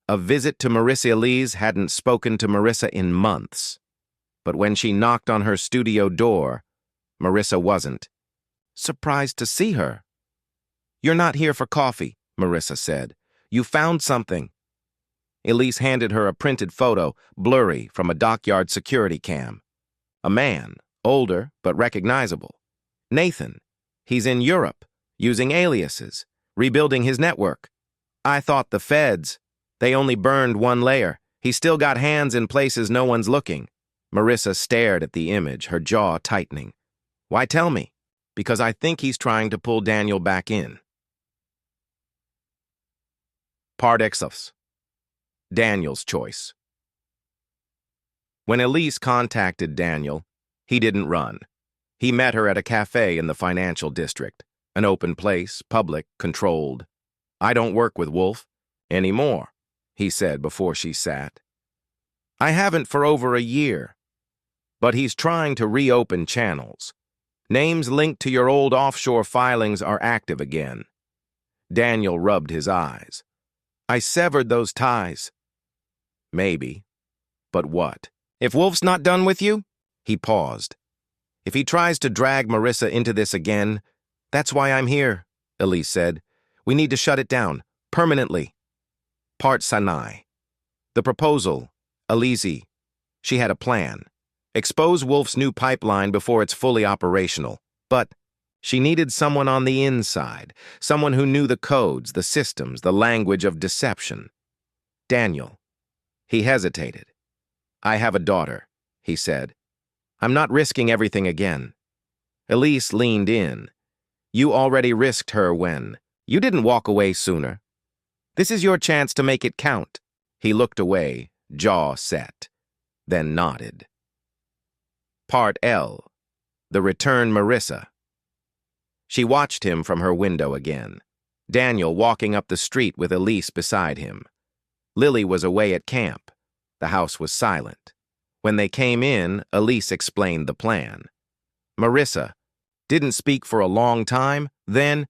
A visit to Marissa Elise hadn't spoken to Marissa in months. But when she knocked on her studio door, Marissa wasn't. Surprised to see her. You're not here for coffee, Marissa said. You found something. Elise handed her a printed photo, blurry, from a dockyard security cam. A man, older but recognizable. Nathan. He's in Europe, using aliases, rebuilding his network. I thought the feds, they only burned one layer. He's still got hands in places no one's looking. Marissa stared at the image, her jaw tightening. Why tell me? Because I think he's trying to pull Daniel back in. Part Exos. Daniel's choice. When Elise contacted Daniel, he didn't run. He met her at a cafe in the financial district, an open place, public, controlled. "I don't work with Wolf anymore," he said before she sat. "I haven't for over a year. But he's trying to reopen channels. Names linked to your old offshore filings are active again." Daniel rubbed his eyes. "I severed those ties." "Maybe. But what? If Wolf's not done with you?" He paused. "If he tries to drag Marissa into this again, that's why I'm here," Elise said. "We need to shut it down, permanently." Part Sanai. The proposal, Elise. She had a plan. Expose Wolf's new pipeline before it's fully operational. But she needed someone on the inside, someone who knew the codes, the systems, the language of deception. Daniel. He hesitated. "I have a daughter," he said. "I'm not risking everything again." Elise leaned in. "You already risked her when you didn't walk away sooner. This is your chance to make it count." He looked away, jaw set, then nodded. Part L. The Return Marissa. She watched him from her window again. Daniel walking up the street with Elise beside him. Lily was away at camp. The house was silent. When they came in, Elise explained the plan. Marissa didn't speak for a long time, then,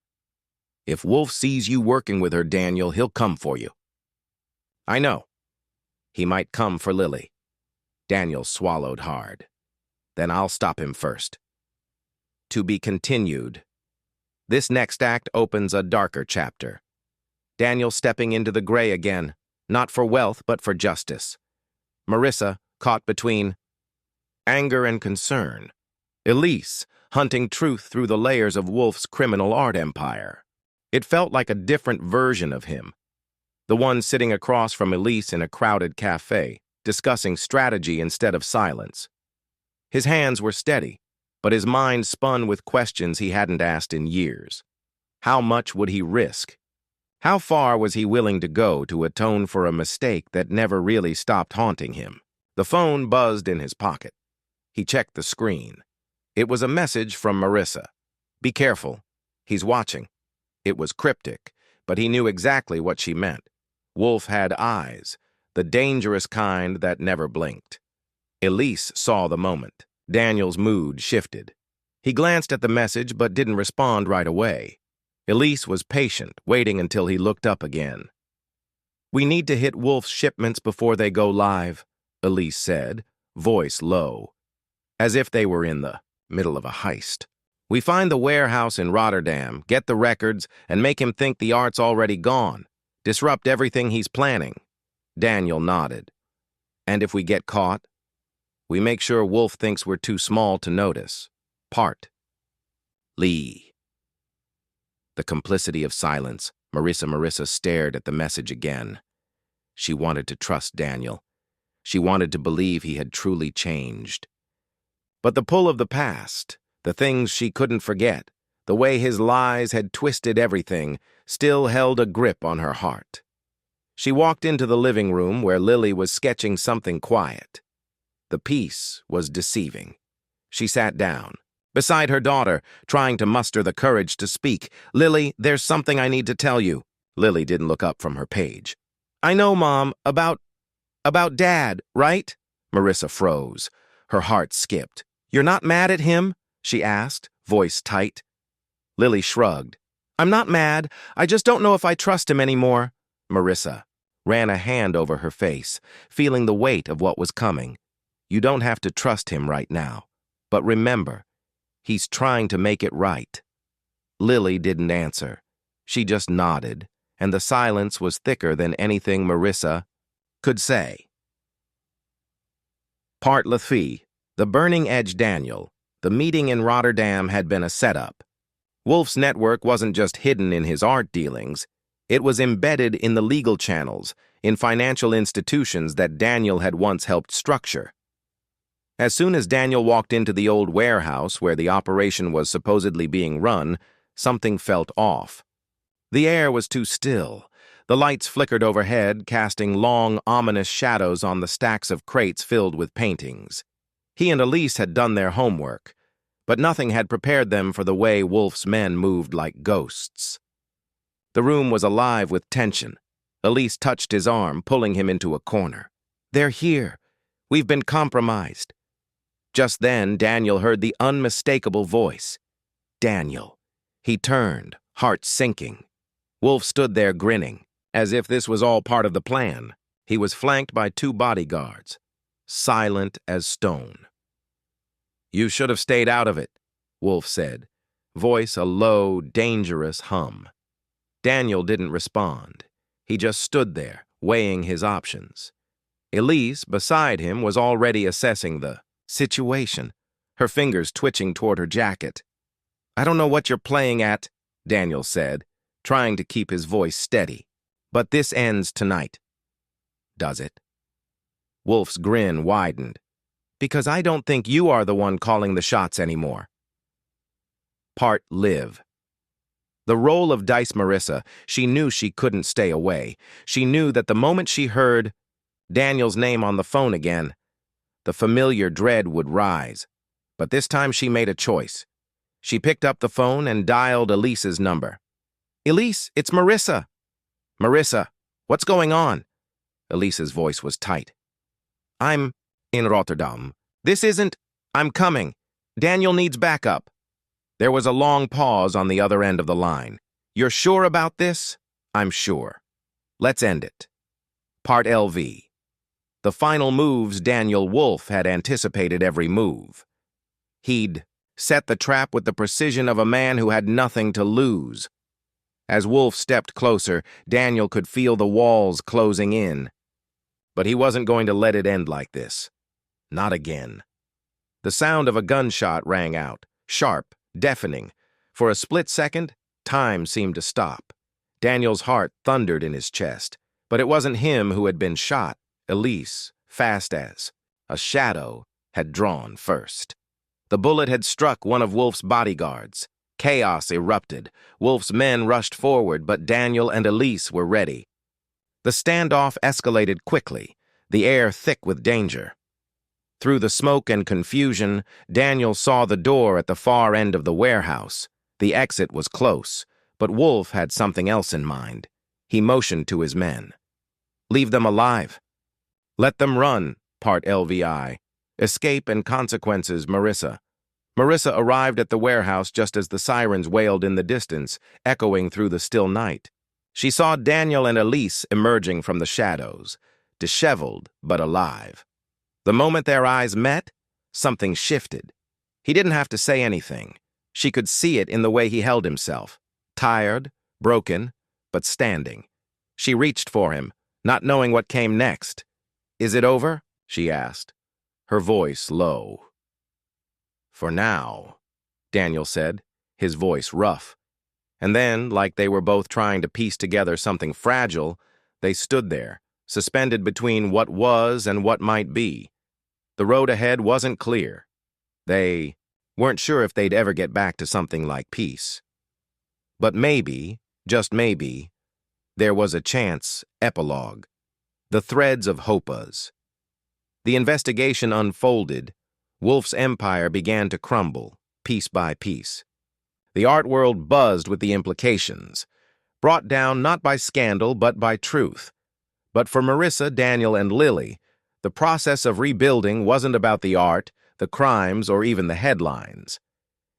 "If Wolf sees you working with her, Daniel, he'll come for you." "I know. He might come for Lily." Daniel swallowed hard. "Then I'll stop him first." To be continued. This next act opens a darker chapter. Daniel stepping into the gray again, not for wealth but for justice. Marissa caught between anger and concern. Elise hunting truth through the layers of Wolf's criminal art empire. It felt like a different version of him. The one sitting across from Elise in a crowded cafe, discussing strategy instead of silence. His hands were steady, but his mind spun with questions he hadn't asked in years. How much would he risk? How far was he willing to go to atone for a mistake that never really stopped haunting him? The phone buzzed in his pocket. He checked the screen. It was a message from Marissa. "Be careful. He's watching." It was cryptic, but he knew exactly what she meant. Wolf had eyes, the dangerous kind that never blinked. Elise saw the moment. Daniel's mood shifted. He glanced at the message but didn't respond right away. Elise was patient, waiting until he looked up again. "We need to hit Wolf's shipments before they go live," Elise said, voice low, as if they were in the middle of a heist. "We find the warehouse in Rotterdam, get the records, and make him think the art's already gone. Disrupt everything he's planning." Daniel nodded. "And if we get caught?" "We make sure Wolf thinks we're too small to notice." Part. Lee. The complicity of silence. Marissa stared at the message again. She wanted to trust Daniel. She wanted to believe he had truly changed. But the pull of the past, the things she couldn't forget, the way his lies had twisted everything, still held a grip on her heart. She walked into the living room where Lily was sketching something quiet. The peace was deceiving. She sat down, beside her daughter, trying to muster the courage to speak. "Lily, there's something I need to tell you." Lily didn't look up from her page. "I know, Mom, about Dad, right?" Marissa froze. Her heart skipped. "You're not mad at him?" she asked, voice tight. Lily shrugged. "I'm not mad. I just don't know if I trust him anymore." Marissa ran a hand over her face, feeling the weight of what was coming. "You don't have to trust him right now. But remember, he's trying to make it right." Lily didn't answer. She just nodded, and the silence was thicker than anything Marissa could say. Part Lafi. The Burning Edge Daniel. The meeting in Rotterdam had been a setup. Wolf's network wasn't just hidden in his art dealings. It was embedded in the legal channels, in financial institutions that Daniel had once helped structure. As soon as Daniel walked into the old warehouse where the operation was supposedly being run, something felt off. The air was too still. The lights flickered overhead, casting long, ominous shadows on the stacks of crates filled with paintings. He and Elise had done their homework, but nothing had prepared them for the way Wolf's men moved like ghosts. The room was alive with tension. Elise touched his arm, pulling him into a corner. "They're here. We've been compromised." Just then, Daniel heard the unmistakable voice. Daniel. He turned, heart sinking. Wolf stood there grinning, as if this was all part of the plan. He was flanked by 2 bodyguards, silent as stone. "You should have stayed out of it," Wolf said, voice a low, dangerous hum. Daniel didn't respond. He just stood there, weighing his options. Elise, beside him, was already assessing the situation, her fingers twitching toward her jacket. "I don't know what you're playing at," Daniel said, trying to keep his voice steady. "But this ends tonight." "Does it?" Wolf's grin widened. "Because I don't think you are the one calling the shots anymore." Part live. The roll of dice Marissa, she knew she couldn't stay away. She knew that the moment she heard Daniel's name on the phone again, the familiar dread would rise. But this time she made a choice. She picked up the phone and dialed Elise's number. "Elise, it's Marissa." "Marissa, what's going on?" Elise's voice was tight. "I'm in Rotterdam. This isn't... I'm coming. Daniel needs backup." There was a long pause on the other end of the line. "You're sure about this?" "I'm sure. Let's end it." Part LV. The final moves Daniel Wolf had anticipated every move. He'd set the trap with the precision of a man who had nothing to lose. As Wolf stepped closer, Daniel could feel the walls closing in. But he wasn't going to let it end like this. Not again. The sound of a gunshot rang out, sharp, deafening. For a split second, time seemed to stop. Daniel's heart thundered in his chest. But it wasn't him who had been shot. Elise, fast as a shadow, had drawn first. The bullet had struck one of Wolf's bodyguards. Chaos erupted. Wolf's men rushed forward, but Daniel and Elise were ready. The standoff escalated quickly, the air thick with danger. Through the smoke and confusion, Daniel saw the door at the far end of the warehouse. The exit was close, but Wolf had something else in mind. He motioned to his men. "Leave them alive. Let them run," Part LVI. "Escape and consequences, Marissa." Marissa arrived at the warehouse just as the sirens wailed in the distance, echoing through the still night. She saw Daniel and Elise emerging from the shadows, disheveled but alive. The moment their eyes met, something shifted. He didn't have to say anything. She could see it in the way he held himself. Tired, broken, but standing. She reached for him, not knowing what came next. "Is it over?" she asked, her voice low. "For now," Daniel said, his voice rough. And then, like they were both trying to piece together something fragile, they stood there, suspended between what was and what might be. The road ahead wasn't clear. They weren't sure if they'd ever get back to something like peace. But maybe, just maybe, there was a chance. Epilogue. The threads of Hopas. The investigation unfolded. Wolf's empire began to crumble, piece by piece. The art world buzzed with the implications, brought down not by scandal but by truth. But for Marissa, Daniel, and Lily, the process of rebuilding wasn't about the art, the crimes, or even the headlines.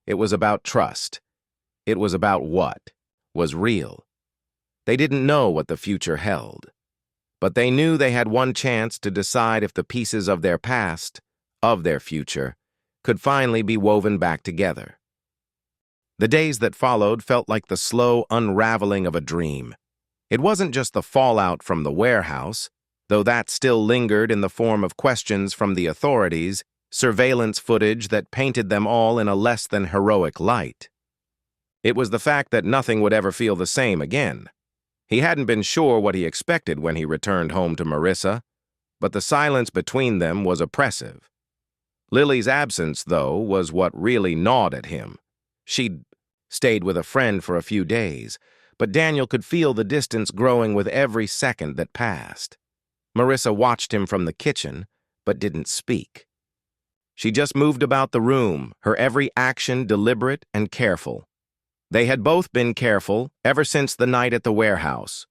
It was about trust. It was about what was real. They didn't know what the future held, but they knew they had one chance to decide if the pieces of their past, of their future, could finally be woven back together. The days that followed felt like the slow unraveling of a dream. It wasn't just the fallout from the warehouse, though that still lingered in the form of questions from the authorities, surveillance footage that painted them all in a less than heroic light. It was the fact that nothing would ever feel the same again. He hadn't been sure what he expected when he returned home to Marissa, but the silence between them was oppressive. Lily's absence, though, was what really gnawed at him. She'd stayed with a friend for a few days, but Daniel could feel the distance growing with every second that passed. Marissa watched him from the kitchen, but didn't speak. She just moved about the room, her every action deliberate and careful. They had both been careful ever since the night at the warehouse.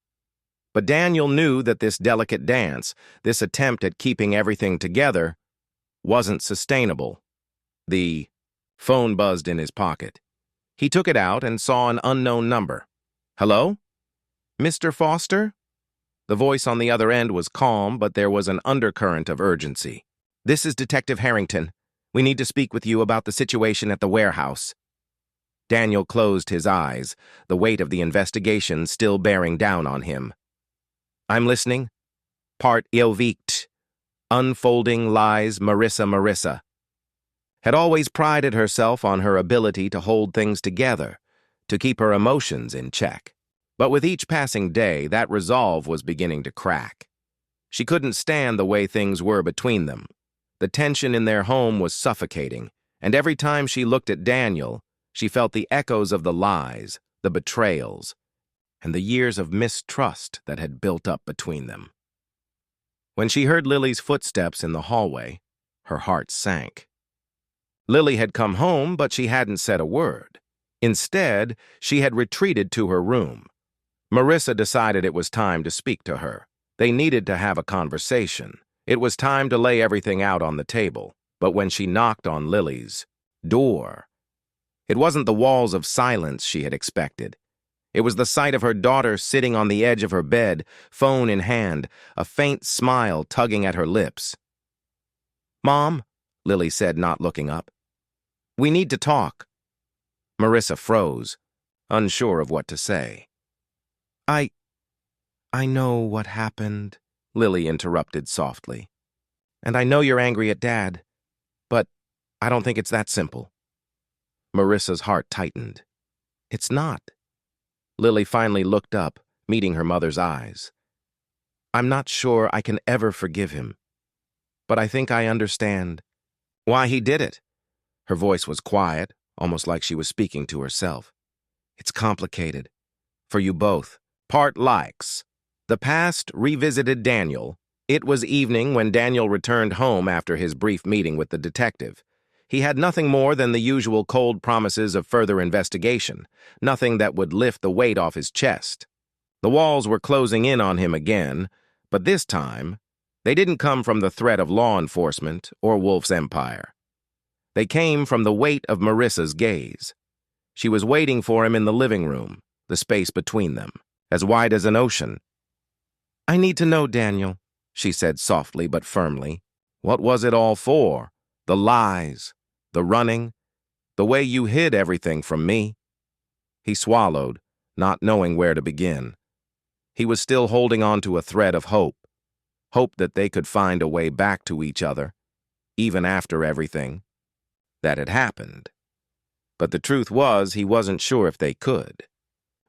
But Daniel knew that this delicate dance, this attempt at keeping everything together, wasn't sustainable. The phone buzzed in his pocket. He took it out and saw an unknown number. "Hello? Mr. Foster?" The voice on the other end was calm, but there was an undercurrent of urgency. "This is Detective Harrington. We need to speak with you about the situation at the warehouse." Daniel closed his eyes, the weight of the investigation still bearing down on him. "I'm listening." Part Ilvikt. Unfolding Lies Marissa had always prided herself on her ability to hold things together, to keep her emotions in check. But with each passing day, that resolve was beginning to crack. She couldn't stand the way things were between them. The tension in their home was suffocating, and every time she looked at Daniel, she felt the echoes of the lies, the betrayals, and the years of mistrust that had built up between them. When she heard Lily's footsteps in the hallway, her heart sank. Lily had come home, but she hadn't said a word. Instead, she had retreated to her room. Marissa decided it was time to speak to her. They needed to have a conversation. It was time to lay everything out on the table. But when she knocked on Lily's door, it wasn't the walls of silence she had expected. It was the sight of her daughter sitting on the edge of her bed, phone in hand, a faint smile tugging at her lips. "Mom," Lily said, not looking up. "We need to talk." Marissa froze, unsure of what to say. I know what happened," Lily interrupted softly. "And I know you're angry at Dad, but I don't think it's that simple." Marissa's heart tightened. "It's not." Lily finally looked up, meeting her mother's eyes. "I'm not sure I can ever forgive him, but I think I understand why he did it." Her voice was quiet, almost like she was speaking to herself. "It's complicated. For you both." Part likes. The past revisited Daniel. It was evening when Daniel returned home after his brief meeting with the detective. He had nothing more than the usual cold promises of further investigation, nothing that would lift the weight off his chest. The walls were closing in on him again, but this time, they didn't come from the threat of law enforcement or Wolf's empire. They came from the weight of Marissa's gaze. She was waiting for him in the living room, the space between them, as wide as an ocean. "I need to know, Daniel," she said softly but firmly. "What was it all for? The lies, the running, the way you hid everything from me?" He swallowed, not knowing where to begin. He was still holding on to a thread of hope that they could find a way back to each other, even after everything that had happened. But the truth was, he wasn't sure if they could.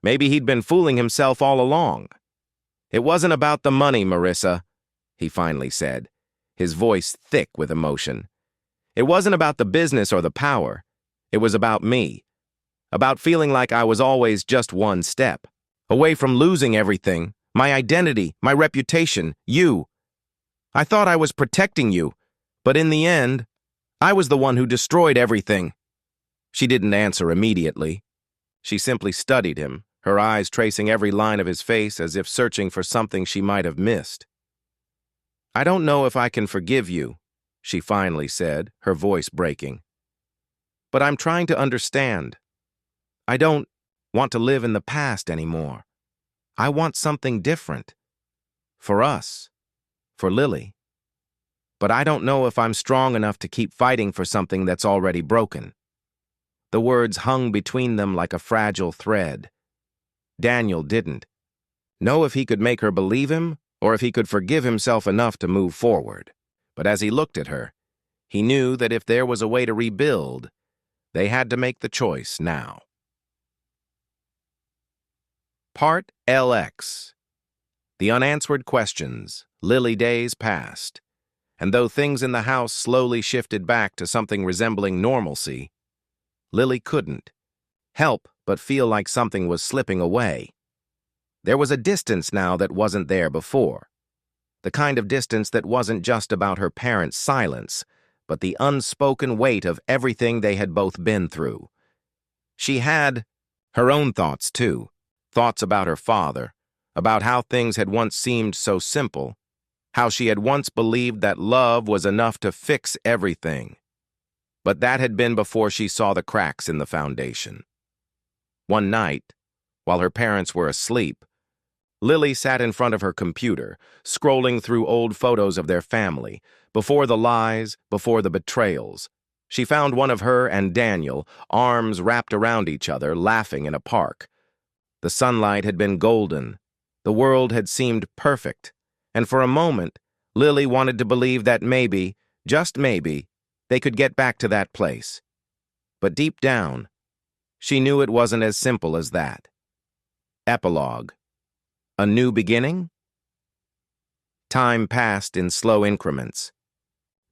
Maybe he'd been fooling himself all along. "It wasn't about the money, Marissa," he finally said, his voice thick with emotion. "It wasn't about the business or the power. It was about me. About feeling like I was always just one step away from losing everything, my identity, my reputation, you. I thought I was protecting you, but in the end, I was the one who destroyed everything." She didn't answer immediately. She simply studied him, her eyes tracing every line of his face as if searching for something she might have missed. "I don't know if I can forgive you," she finally said, her voice breaking. "But I'm trying to understand. I don't want to live in the past anymore. I want something different. For us. For Lily. But I don't know if I'm strong enough to keep fighting for something that's already broken." The words hung between them like a fragile thread. Daniel didn't know if he could make her believe him or if he could forgive himself enough to move forward. But as he looked at her, he knew that if there was a way to rebuild, they had to make the choice now. Part LX. The unanswered questions. Lily days passed, and though things in the house slowly shifted back to something resembling normalcy, Lily couldn't help but feel like something was slipping away. There was a distance now that wasn't there before. The kind of distance that wasn't just about her parents' silence, but the unspoken weight of everything they had both been through. She had her own thoughts, too. Thoughts about her father, about how things had once seemed so simple, how she had once believed that love was enough to fix everything. But that had been before she saw the cracks in the foundation. One night, while her parents were asleep, Lily sat in front of her computer, scrolling through old photos of their family, before the lies, before the betrayals. She found one of her and Daniel, arms wrapped around each other, laughing in a park. The sunlight had been golden. The world had seemed perfect. And for a moment, Lily wanted to believe that maybe, just maybe, they could get back to that place. But deep down, she knew it wasn't as simple as that. Epilogue. A new beginning? Time passed in slow increments.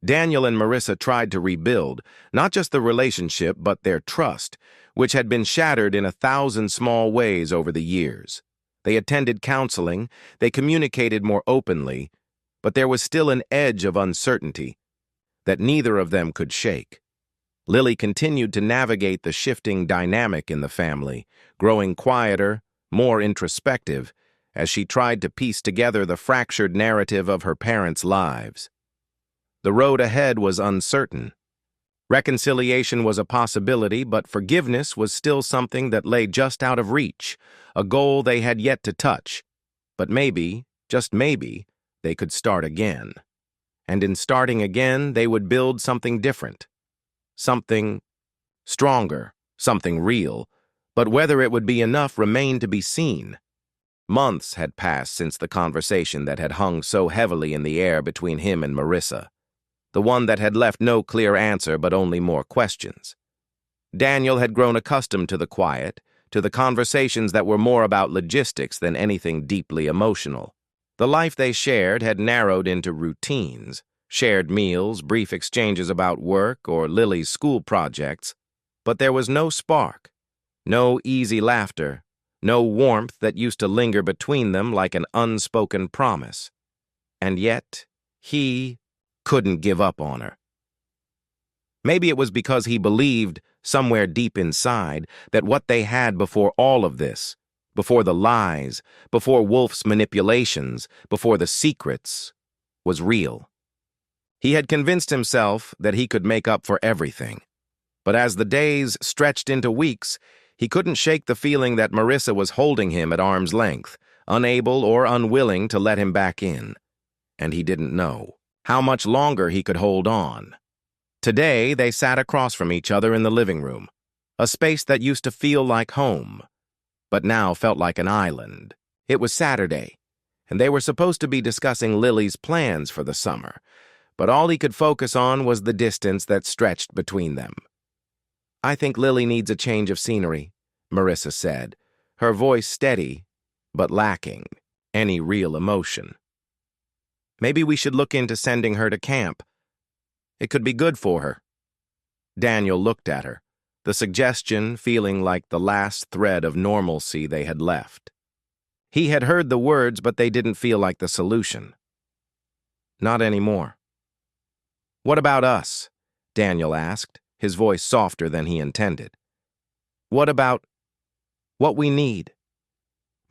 Daniel and Marissa tried to rebuild, not just the relationship, but their trust, which had been shattered in 1,000 small ways over the years. They attended counseling, they communicated more openly, but there was still an edge of uncertainty that neither of them could shake. Lily continued to navigate the shifting dynamic in the family, growing quieter, more introspective, as she tried to piece together the fractured narrative of her parents' lives. The road ahead was uncertain. Reconciliation was a possibility, but forgiveness was still something that lay just out of reach, a goal they had yet to touch. But maybe, just maybe, they could start again. And in starting again, they would build something different. Something stronger, something real. But whether it would be enough remained to be seen. Months had passed since the conversation that had hung so heavily in the air between him and Marissa. The one that had left no clear answer but only more questions. Daniel had grown accustomed to the quiet, to the conversations that were more about logistics than anything deeply emotional. The life they shared had narrowed into routines, shared meals, brief exchanges about work or Lily's school projects, but there was no spark, no easy laughter, no warmth that used to linger between them like an unspoken promise. And yet, he couldn't give up on her. Maybe it was because he believed, somewhere deep inside, that what they had before all of this, before the lies, before Wolf's manipulations, before the secrets, was real. He had convinced himself that he could make up for everything. But as the days stretched into weeks, he couldn't shake the feeling that Marissa was holding him at arm's length, unable or unwilling to let him back in. And he didn't know how much longer he could hold on. Today, they sat across from each other in the living room, a space that used to feel like home, but now felt like an island. It was Saturday, and they were supposed to be discussing Lily's plans for the summer, but all he could focus on was the distance that stretched between them. "I think Lily needs a change of scenery," Marissa said, her voice steady, but lacking any real emotion. "Maybe we should look into sending her to camp. It could be good for her." Daniel looked at her, the suggestion feeling like the last thread of normalcy they had left. He had heard the words, but they didn't feel like the solution. "Not anymore." "What about us?" Daniel asked, his voice softer than he intended. "What about what we need?"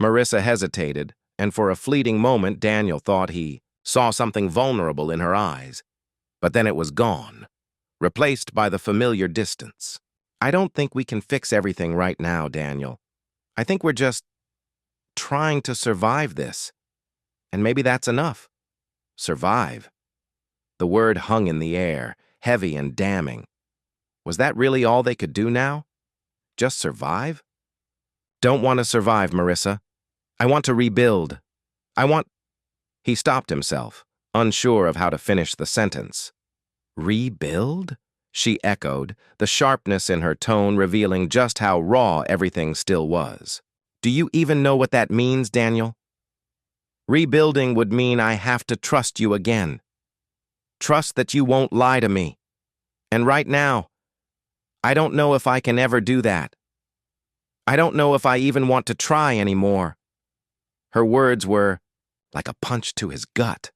Marissa hesitated, and for a fleeting moment Daniel thought he saw something vulnerable in her eyes. But then it was gone, replaced by the familiar distance. "I don't think we can fix everything right now, Daniel. I think we're just trying to survive this. And maybe that's enough." Survive. The word hung in the air, heavy and damning. Was that really all they could do now? Just survive? "Don't want to survive, Marissa. I want to rebuild. I want—" He stopped himself, unsure of how to finish the sentence. "Rebuild?" she echoed, the sharpness in her tone revealing just how raw everything still was. "Do you even know what that means, Daniel?" "Rebuilding would mean I have to trust you again. Trust that you won't lie to me. And right now, I don't know if I can ever do that. I don't know if I even want to try anymore." Her words were like a punch to his gut.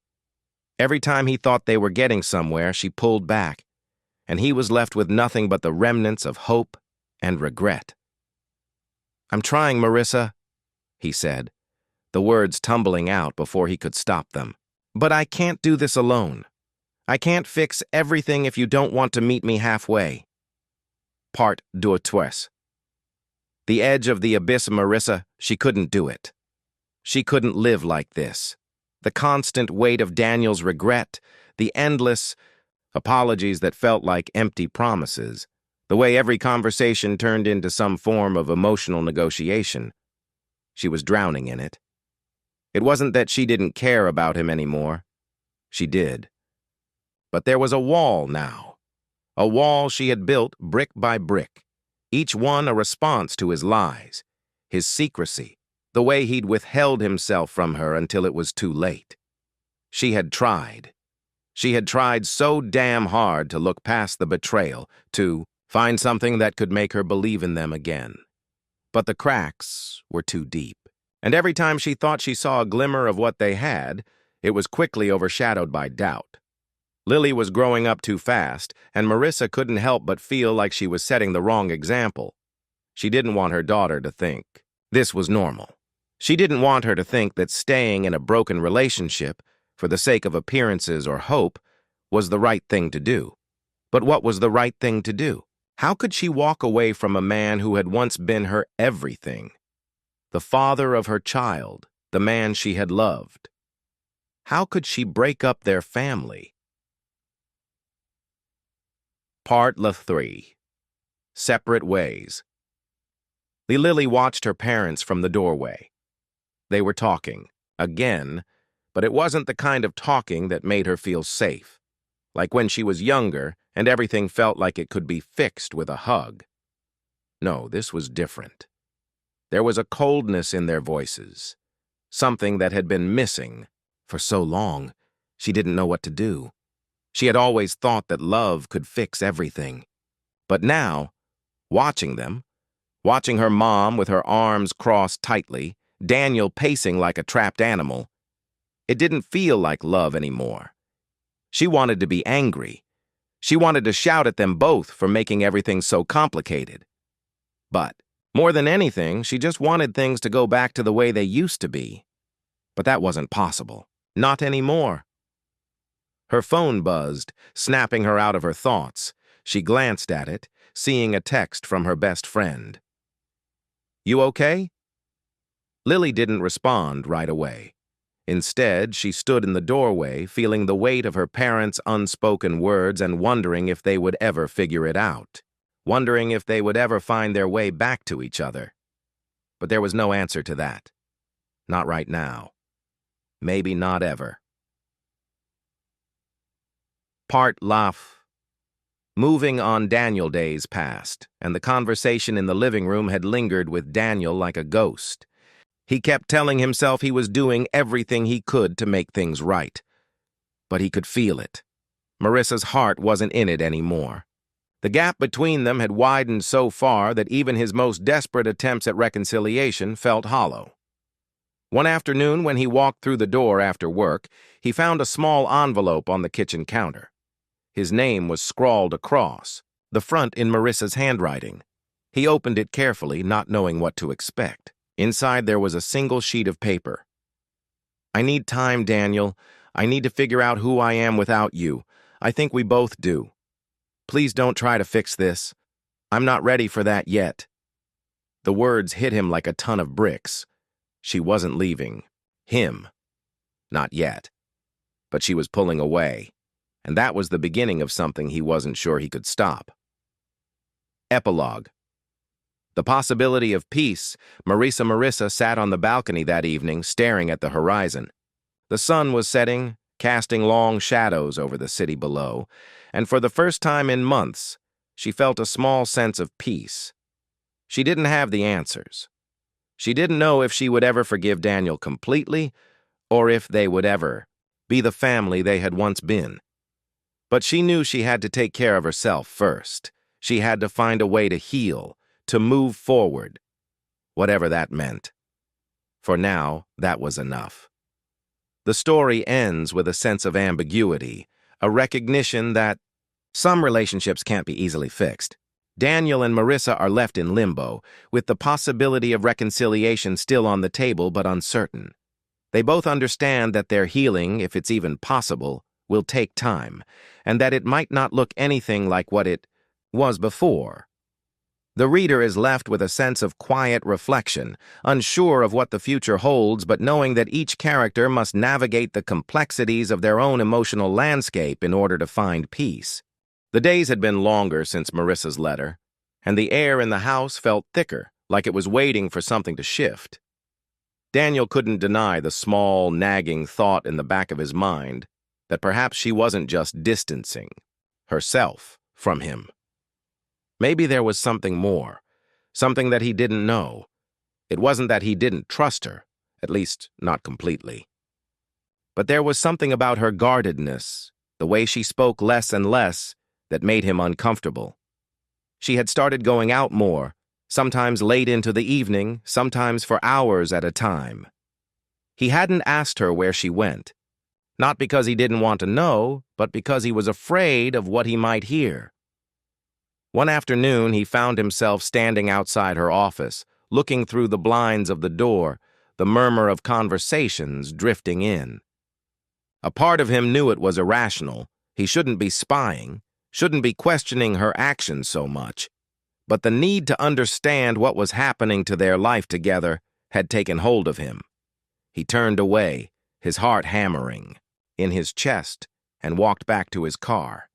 Every time he thought they were getting somewhere, she pulled back. and he was left with nothing but the remnants of hope and regret. "I'm trying, Marissa," he said, the words tumbling out before he could stop them. "But I can't do this alone. I can't fix everything if you don't want to meet me halfway." Part 2. The edge of the abyss, Marissa, she couldn't do it. She couldn't live like this. The constant weight of Daniel's regret, the endless apologies that felt like empty promises, the way every conversation turned into some form of emotional negotiation. She was drowning in it. It wasn't that she didn't care about him anymore. She did. But there was a wall now. A wall she had built brick by brick, each one a response to his lies, his secrecy, the way he'd withheld himself from her until it was too late. She had tried. She had tried so damn hard to look past the betrayal, to find something that could make her believe in them again. But the cracks were too deep, and every time she thought she saw a glimmer of what they had, it was quickly overshadowed by doubt. Lily was growing up too fast, and Marissa couldn't help but feel like she was setting the wrong example. She didn't want her daughter to think this was normal. She didn't want her to think that staying in a broken relationship, for the sake of appearances or hope, was the right thing to do. But what was the right thing to do? How could she walk away from a man who had once been her everything? The father of her child, the man she had loved. How could she break up their family? Part 3. Separate Ways. Lily watched her parents from the doorway. They were talking, again, but it wasn't the kind of talking that made her feel safe, like when she was younger and everything felt like it could be fixed with a hug. No, this was different. There was a coldness in their voices, something that had been missing for so long. She didn't know what to do. She had always thought that love could fix everything. But now, watching them, watching her mom with her arms crossed tightly, Daniel pacing like a trapped animal, it didn't feel like love anymore. She wanted to be angry. She wanted to shout at them both for making everything so complicated. But, more than anything, she just wanted things to go back to the way they used to be. But that wasn't possible. Not anymore. Her phone buzzed, snapping her out of her thoughts. She glanced at it, seeing a text from her best friend. "You okay?" Lily didn't respond right away. Instead, she stood in the doorway, feeling the weight of her parents' unspoken words and wondering if they would ever figure it out, wondering if they would ever find their way back to each other. But there was no answer to that. Not right now. Maybe not ever. Part Laugh. Moving on, Daniel days passed, and the conversation in the living room had lingered with Daniel like a ghost. He kept telling himself he was doing everything he could to make things right. But he could feel it. Marissa's heart wasn't in it anymore. The gap between them had widened so far that even his most desperate attempts at reconciliation felt hollow. One afternoon, when he walked through the door after work, he found a small envelope on the kitchen counter. His name was scrawled across, the front in Marissa's handwriting. He opened it carefully, not knowing what to expect. Inside there was a single sheet of paper. "I need time, Daniel. I need to figure out who I am without you. I think we both do. Please don't try to fix this. I'm not ready for that yet." The words hit him like a ton of bricks. She wasn't leaving. Him. Not yet. But she was pulling away, and that was the beginning of something he wasn't sure he could stop. Epilogue. The possibility of peace. Marissa sat on the balcony that evening, staring at the horizon. The sun was setting, casting long shadows over the city below, and for the first time in months, she felt a small sense of peace. She didn't have the answers. She didn't know if she would ever forgive Daniel completely, or if they would ever be the family they had once been. But she knew she had to take care of herself first. She had to find a way to heal, to move forward, whatever that meant. For now, that was enough. The story ends with a sense of ambiguity, a recognition that Some relationships can't be easily fixed. Daniel and Marissa are left in limbo, with the possibility of reconciliation still on the table but uncertain. They both understand that their healing, if it's even possible, will take time, and that it might not look anything like what it was before. The reader is left with a sense of quiet reflection, unsure of what the future holds, but knowing that each character must navigate the complexities of their own emotional landscape in order to find peace. The days had been longer since Marissa's letter, and the air in the house felt thicker, like it was waiting for something to shift. Daniel couldn't deny the small, nagging thought in the back of his mind that perhaps she wasn't just distancing herself from him. Maybe there was something more, something that he didn't know. It wasn't that he didn't trust her, at least not completely. But there was something about her guardedness, the way she spoke less and less, that made him uncomfortable. She had started going out more, sometimes late into the evening, sometimes for hours at a time. He hadn't asked her where she went, not because he didn't want to know, but because he was afraid of what he might hear. One afternoon, he found himself standing outside her office, looking through the blinds of the door, the murmur of conversations drifting in. A part of him knew it was irrational. He shouldn't be spying, shouldn't be questioning her actions so much. But the need to understand what was happening to their life together had taken hold of him. He turned away, his heart hammering in his chest, and walked back to his car.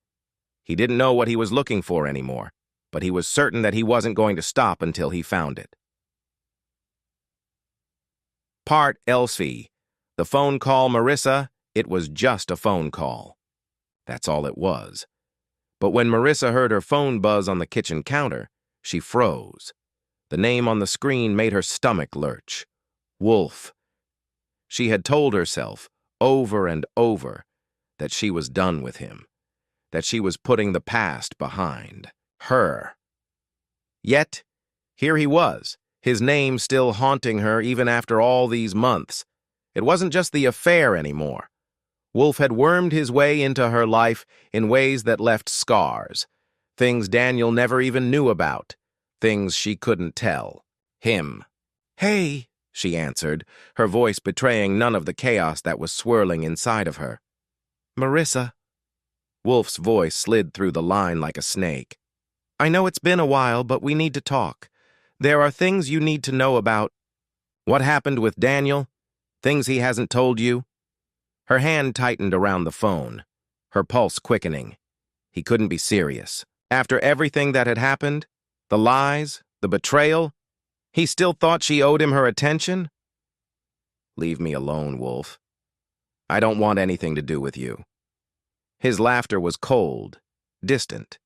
He didn't know what he was looking for anymore, but he was certain that he wasn't going to stop until he found it. Part Elsie. The phone call, Marissa, it was just a phone call. That's all it was. But when Marissa heard her phone buzz on the kitchen counter, she froze. The name on the screen made her stomach lurch. Wolf. She had told herself, over and over, that she was done with him, that she was putting the past behind her. Yet, here he was, his name still haunting her even after all these months. It wasn't just the affair anymore. Wolf had wormed his way into her life in ways that left scars, things Daniel never even knew about, things she couldn't tell him. "Hey," she answered, her voice betraying none of the chaos that was swirling inside of her. "Marissa." Wolf's voice slid through the line like a snake. "I know it's been a while, but we need to talk. There are things you need to know about." "What happened with Daniel? Things he hasn't told you?" Her hand tightened around the phone, her pulse quickening. He couldn't be serious. After everything that had happened, the lies, the betrayal, he still thought she owed him her attention? "Leave me alone, Wolf. I don't want anything to do with you." His laughter was cold, distant.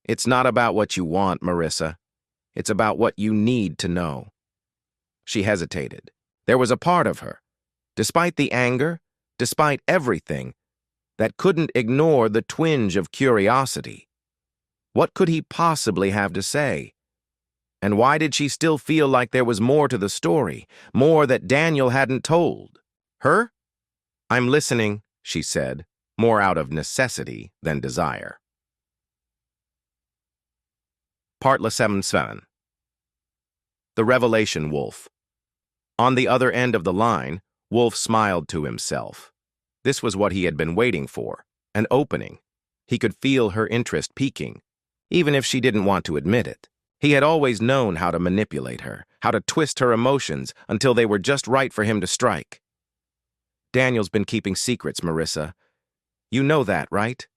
"It's not about what you want, Marissa. It's about what you need to know." She hesitated. There was a part of her, despite the anger, despite everything, that couldn't ignore the twinge of curiosity. What could he possibly have to say? And why did she still feel like there was more to the story, more that Daniel hadn't told her? "I'm listening," she said, more out of necessity than desire. Part 7. The Revelation Wolf. On the other end of the line, Wolf smiled to himself. This was what he had been waiting for, an opening. He could feel her interest peaking, even if she didn't want to admit it. He had always known how to manipulate her, how to twist her emotions until they were just right for him to strike. "Daniel's been keeping secrets, Marissa. You know that, right?"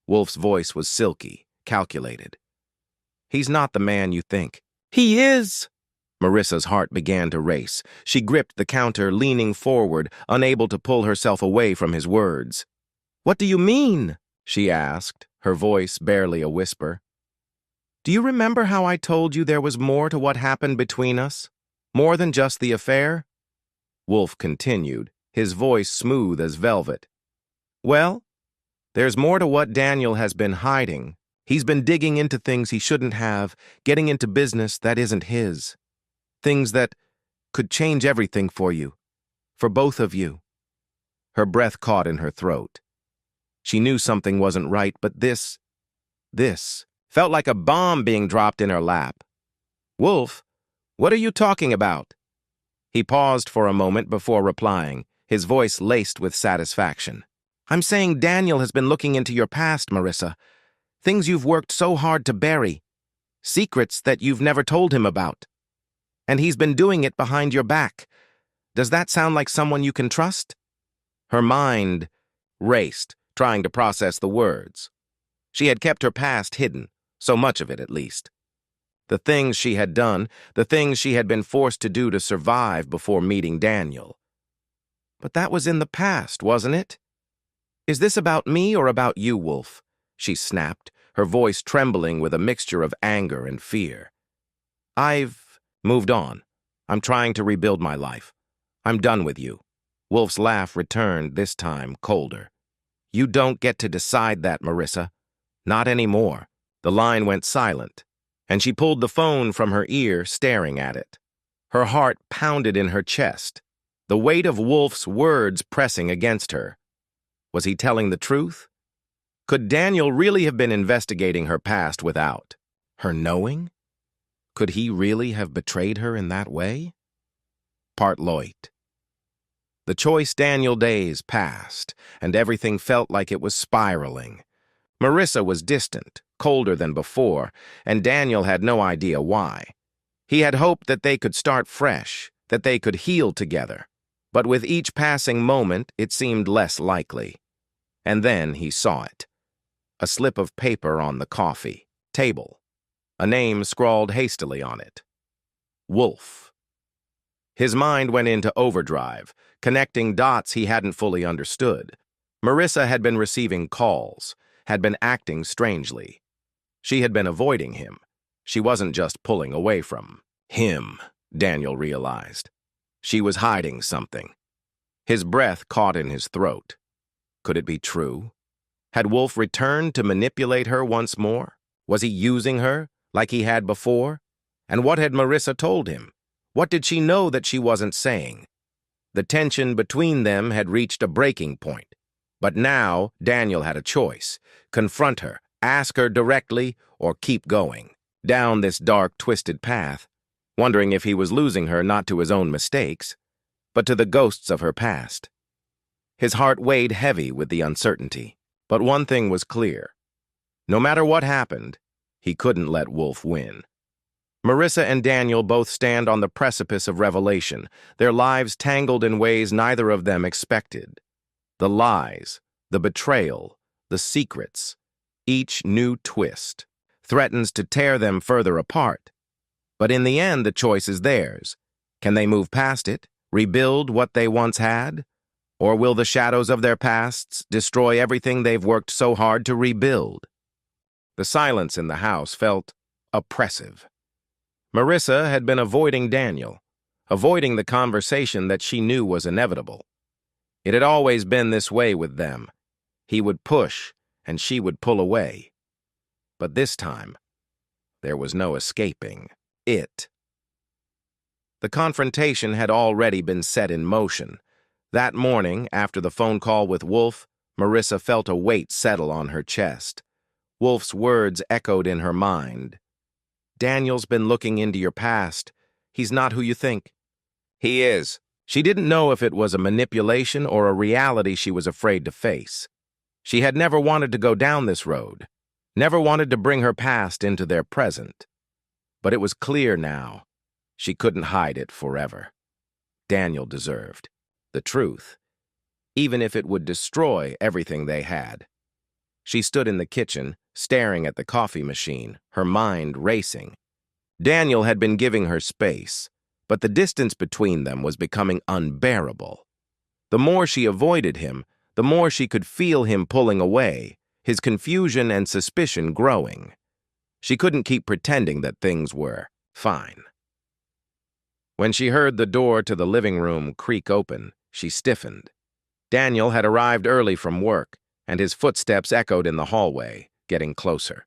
Wolf's voice was silky, calculated. "He's not the man you think." "He is!" Marissa's heart began to race. She gripped the counter, leaning forward, unable to pull herself away from his words. "What do you mean?" she asked, her voice barely a whisper. "Do you remember how I told you there was more to what happened between us? More than just the affair?" Wolf continued, his voice smooth as velvet. "Well, there's more to what Daniel has been hiding. He's been digging into things he shouldn't have, getting into business that isn't his. Things that could change everything for you, for both of you." Her breath caught in her throat. She knew something wasn't right, but this felt like a bomb being dropped in her lap. "Wolf, what are you talking about?" He paused for a moment before replying, his voice laced with satisfaction. "I'm saying Daniel has been looking into your past, Marissa. Things you've worked so hard to bury. Secrets that you've never told him about. And he's been doing it behind your back. Does that sound like someone you can trust?" Her mind raced, trying to process the words. She had kept her past hidden, so much of it at least. The things she had done, the things she had been forced to do to survive before meeting Daniel. But that was in the past, wasn't it? "Is this about me or about you, Wolf?" she snapped, her voice trembling with a mixture of anger and fear. "I've moved on. I'm trying to rebuild my life. I'm done with you." Wolf's laugh returned, this time colder. "You don't get to decide that, Marissa. Not anymore." The line went silent, and she pulled the phone from her ear, staring at it. Her heart pounded in her chest, the weight of Wolf's words pressing against her. Was he telling the truth? Could Daniel really have been investigating her past without her knowing? Could he really have betrayed her in that way? Part Loit. The choice Daniel days passed, and everything felt like it was spiraling. Marissa was distant, colder than before, and Daniel had no idea why. He had hoped that they could start fresh, that they could heal together. But with each passing moment, it seemed less likely. And then he saw it. A slip of paper on the coffee table. A name scrawled hastily on it. Wolf. His mind went into overdrive, connecting dots he hadn't fully understood. Marissa had been receiving calls, had been acting strangely. She had been avoiding him. She wasn't just pulling away from him, Daniel realized. She was hiding something. His breath caught in his throat. Could it be true? Had Wolf returned to manipulate her once more? Was he using her like he had before? And what had Marissa told him? What did she know that she wasn't saying? The tension between them had reached a breaking point. But now Daniel had a choice. Confront her, ask her directly, or keep going down this dark, twisted path, wondering if he was losing her not to his own mistakes, but to the ghosts of her past. His heart weighed heavy with the uncertainty. But one thing was clear. No matter what happened, he couldn't let Wolf win. Marissa and Daniel both stand on the precipice of revelation, their lives tangled in ways neither of them expected. The lies, the betrayal, the secrets, each new twist, threatens to tear them further apart. But in the end, the choice is theirs. Can they move past it, rebuild what they once had? Or will the shadows of their pasts destroy everything they've worked so hard to rebuild? The silence in the house felt oppressive. Marissa had been avoiding Daniel, avoiding the conversation that she knew was inevitable. It had always been this way with them. He would push, and she would pull away. But this time, there was no escaping it. The confrontation had already been set in motion. That morning, after the phone call with Wolf, Marissa felt a weight settle on her chest. Wolf's words echoed in her mind. "Daniel's been looking into your past. He's not who you think." "He is." She didn't know if it was a manipulation or a reality she was afraid to face. She had never wanted to go down this road, never wanted to bring her past into their present. But it was clear now. She couldn't hide it forever. Daniel deserved the truth, even if it would destroy everything they had. She stood in the kitchen, staring at the coffee machine, her mind racing. Daniel had been giving her space, but the distance between them was becoming unbearable. The more she avoided him, the more she could feel him pulling away, his confusion and suspicion growing. She couldn't keep pretending that things were fine. When she heard the door to the living room creak open, she stiffened. Daniel had arrived early from work, and his footsteps echoed in the hallway, getting closer.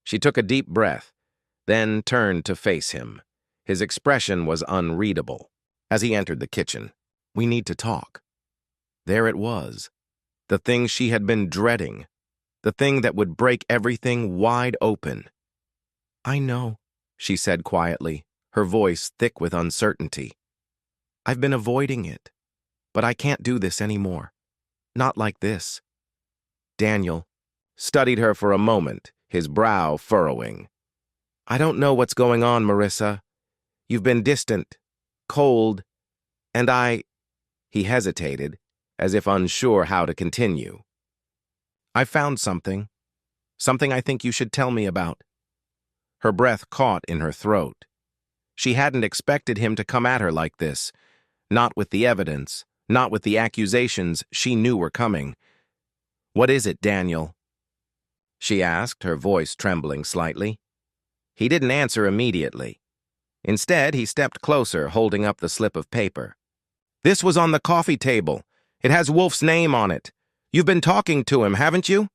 She took a deep breath, then turned to face him. His expression was unreadable. As he entered the kitchen, "We need to talk." There it was, the thing she had been dreading, the thing that would break everything wide open. "I know," she said quietly, her voice thick with uncertainty. "I've been avoiding it, but I can't do this anymore. Not like this." Daniel studied her for a moment, his brow furrowing. "I don't know what's going on, Marissa. You've been distant, cold, and He hesitated, as if unsure how to continue. "I found something I think you should tell me about." Her breath caught in her throat. She hadn't expected him to come at her like this, not with the evidence, not with the accusations she knew were coming. "What is it, Daniel?" she asked, her voice trembling slightly. He didn't answer immediately. Instead, he stepped closer, holding up the slip of paper. "This was on the coffee table. It has Wolf's name on it. You've been talking to him, haven't you?"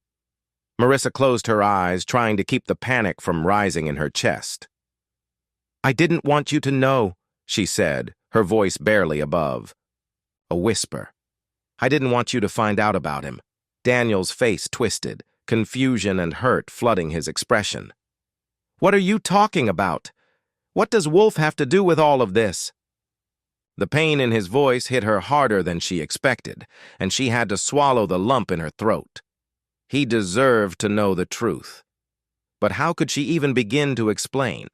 Marissa closed her eyes, trying to keep the panic from rising in her chest. "I didn't want you to know," she said, her voice barely above. A whisper. "I didn't want you to find out about him." Daniel's face twisted, confusion and hurt flooding his expression. "What are you talking about? What does Wolf have to do with all of this?" The pain in his voice hit her harder than she expected, and she had to swallow the lump in her throat. He deserved to know the truth. But how could she even begin to explain?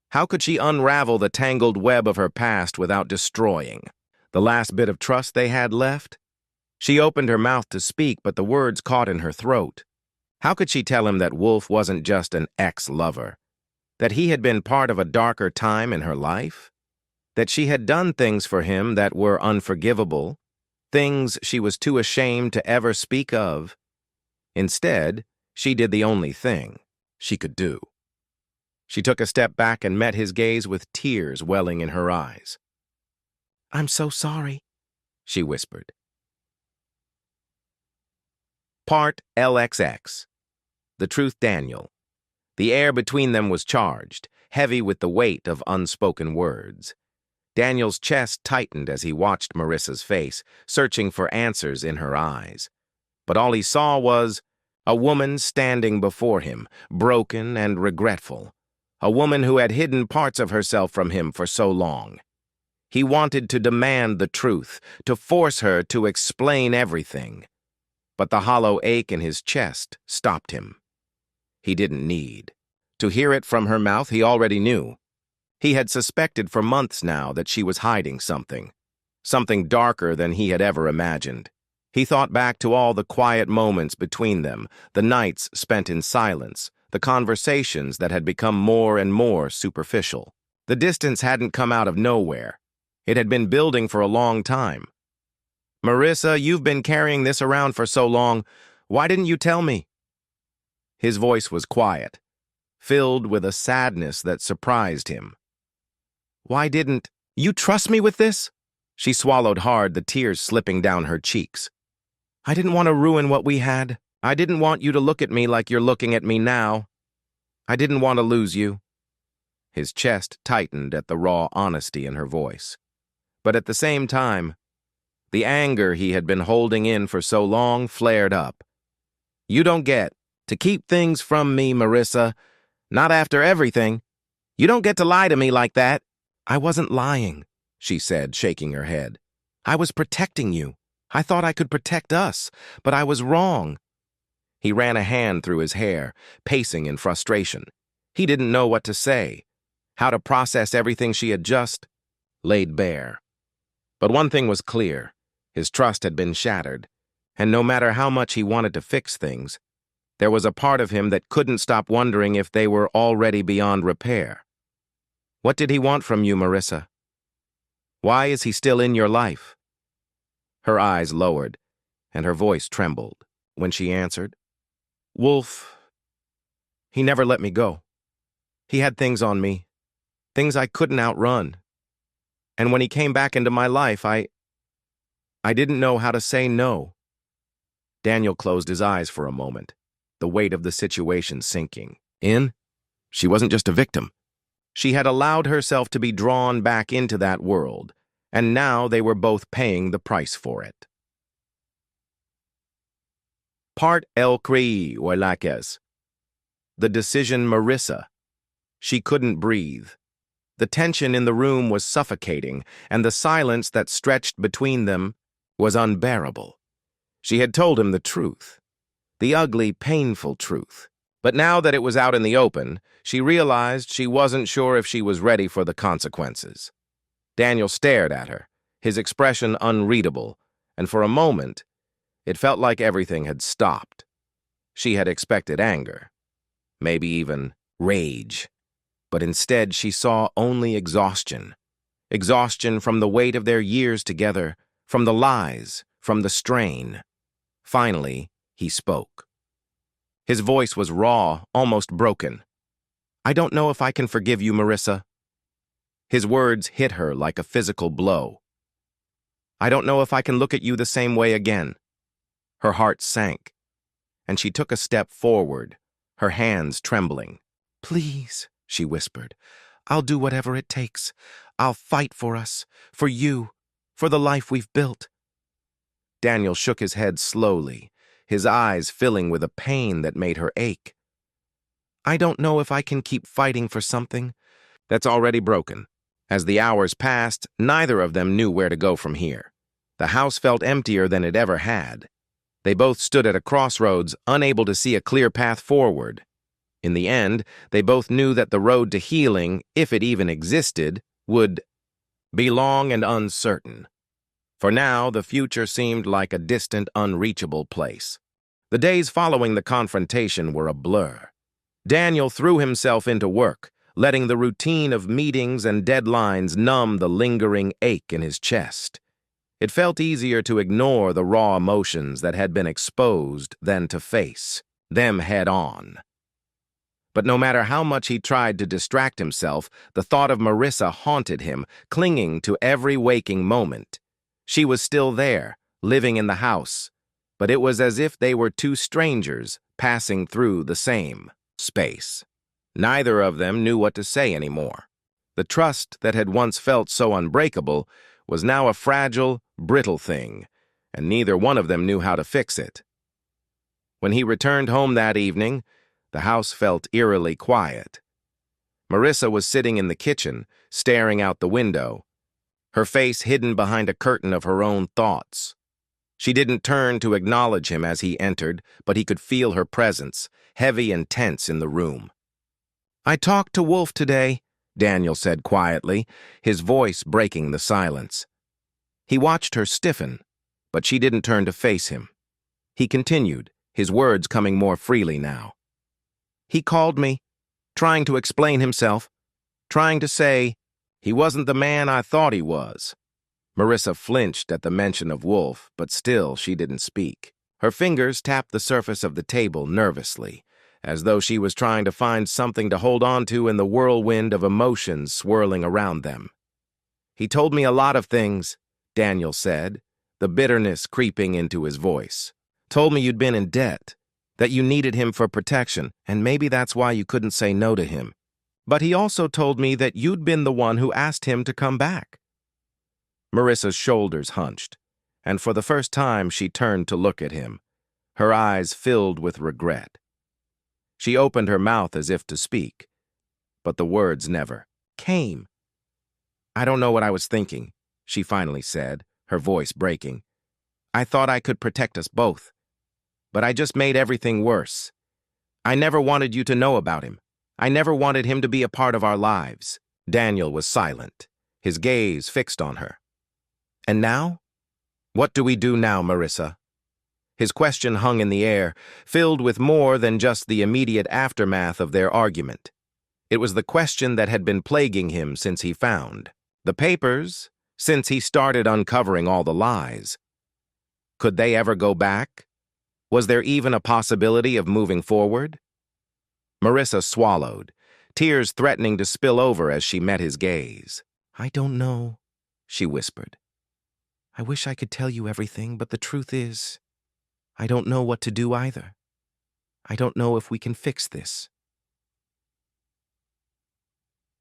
How could she unravel the tangled web of her past without destroying the last bit of trust they had left? She opened her mouth to speak, but the words caught in her throat. How could she tell him that Wolf wasn't just an ex-lover? That he had been part of a darker time in her life? That she had done things for him that were unforgivable, things she was too ashamed to ever speak of? Instead, she did the only thing she could do. She took a step back and met his gaze with tears welling in her eyes. "I'm so sorry," she whispered. Part LXX. The Truth Daniel. The air between them was charged, heavy with the weight of unspoken words. Daniel's chest tightened as he watched Marissa's face, searching for answers in her eyes. But all he saw was a woman standing before him, broken and regretful. A woman who had hidden parts of herself from him for so long. He wanted to demand the truth, to force her to explain everything. But the hollow ache in his chest stopped him. He didn't need to hear it from her mouth. He already knew. He had suspected for months now that she was hiding something darker than he had ever imagined. He thought back to all the quiet moments between them, the nights spent in silence, the conversations that had become more and more superficial. The distance hadn't come out of nowhere. It had been building for a long time. "Marissa, you've been carrying this around for so long. Why didn't you tell me?" His voice was quiet, filled with a sadness that surprised him. "Why didn't you trust me with this?" She swallowed hard, the tears slipping down her cheeks. "I didn't want to ruin what we had. I didn't want you to look at me like you're looking at me now. I didn't want to lose you." His chest tightened at the raw honesty in her voice. But at the same time, the anger he had been holding in for so long flared up. "You don't get to keep things from me, Marissa. Not after everything. You don't get to lie to me like that." "I wasn't lying," she said, shaking her head. "I was protecting you. I thought I could protect us, but I was wrong." He ran a hand through his hair, pacing in frustration. He didn't know what to say, how to process everything she had just laid bare. But one thing was clear. His trust had been shattered, and no matter how much he wanted to fix things, there was a part of him that couldn't stop wondering if they were already beyond repair. "What did he want from you, Marissa? Why is he still in your life?" Her eyes lowered, and her voice trembled when she answered. "Wolf, he never let me go. He had things on me, things I couldn't outrun. And when he came back into my life, I didn't know how to say no." Daniel closed his eyes for a moment, the weight of the situation sinking in. She wasn't just a victim. She had allowed herself to be drawn back into that world, and now they were both paying the price for it. Part El Cree or Laques. The decision Marissa. She couldn't breathe. The tension in the room was suffocating, and the silence that stretched between them was unbearable. She had told him the truth, the ugly, painful truth. But now that it was out in the open, she realized she wasn't sure if she was ready for the consequences. Daniel stared at her, his expression unreadable, and for a moment, it felt like everything had stopped. She had expected anger, maybe even rage, but instead she saw only exhaustion. Exhaustion from the weight of their years together, from the lies, from the strain. Finally, he spoke. His voice was raw, almost broken. "I don't know if I can forgive you, Marissa." His words hit her like a physical blow. "I don't know if I can look at you the same way again." Her heart sank, and she took a step forward, her hands trembling. "Please," she whispered, "I'll do whatever it takes. I'll fight for us, for you, for the life we've built." Daniel shook his head slowly, his eyes filling with a pain that made her ache. "I don't know if I can keep fighting for something that's already broken." As the hours passed, neither of them knew where to go from here. The house felt emptier than it ever had. They both stood at a crossroads, unable to see a clear path forward. In the end, they both knew that the road to healing, if it even existed, would be long and uncertain. For now, the future seemed like a distant, unreachable place. The days following the confrontation were a blur. Daniel threw himself into work, letting the routine of meetings and deadlines numb the lingering ache in his chest. It felt easier to ignore the raw emotions that had been exposed than to face them head on. But no matter how much he tried to distract himself, the thought of Marissa haunted him, clinging to every waking moment. She was still there, living in the house, but it was as if they were two strangers passing through the same space. Neither of them knew what to say anymore. The trust that had once felt so unbreakable was now a fragile, brittle thing, and neither one of them knew how to fix it. When he returned home that evening, the house felt eerily quiet. Marissa was sitting in the kitchen, staring out the window, her face hidden behind a curtain of her own thoughts. She didn't turn to acknowledge him as he entered, but he could feel her presence, heavy and tense in the room. "I talked to Wolf today," Daniel said quietly, his voice breaking the silence. He watched her stiffen, but she didn't turn to face him. He continued, his words coming more freely now. "He called me, trying to explain himself, trying to say he wasn't the man I thought he was." Marissa flinched at the mention of Wolf, but still she didn't speak. Her fingers tapped the surface of the table nervously, as though she was trying to find something to hold on to in the whirlwind of emotions swirling around them. "He told me a lot of things," Daniel said, the bitterness creeping into his voice. "Told me you'd been in debt, that you needed him for protection, and maybe that's why you couldn't say no to him. But he also told me that you'd been the one who asked him to come back." Marissa's shoulders hunched, and for the first time she turned to look at him, her eyes filled with regret. She opened her mouth as if to speak, but the words never came. "I don't know what I was thinking," she finally said, her voice breaking. "I thought I could protect us both, but I just made everything worse. I never wanted you to know about him. I never wanted him to be a part of our lives." Daniel was silent, his gaze fixed on her. "And now? What do we do now, Marissa?" His question hung in the air, filled with more than just the immediate aftermath of their argument. It was the question that had been plaguing him since he found the papers, since he started uncovering all the lies. Could they ever go back? Was there even a possibility of moving forward? Marissa swallowed, tears threatening to spill over as she met his gaze. "I don't know," she whispered. "I wish I could tell you everything, but the truth is, I don't know what to do either. I don't know if we can fix this."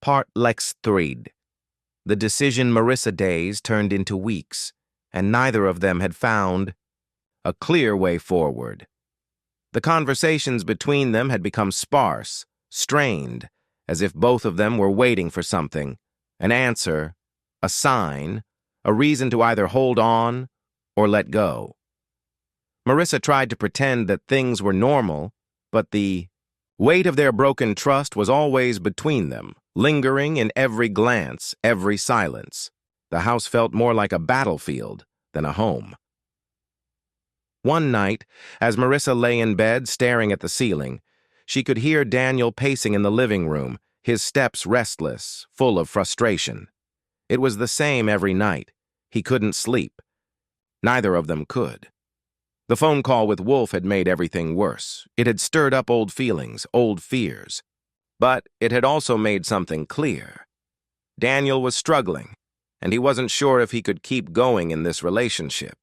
Part Lex 3. The decision Marissa days turned into weeks, and neither of them had found a clear way forward. The conversations between them had become sparse, strained, as if both of them were waiting for something, an answer, a sign, a reason to either hold on or let go. Marissa tried to pretend that things were normal, but the weight of their broken trust was always between them, lingering in every glance, every silence. The house felt more like a battlefield than a home. One night, as Marissa lay in bed staring at the ceiling, she could hear Daniel pacing in the living room, his steps restless, full of frustration. It was the same every night. He couldn't sleep. Neither of them could. The phone call with Wolf had made everything worse. It had stirred up old feelings, old fears. But it had also made something clear. Daniel was struggling, and he wasn't sure if he could keep going in this relationship.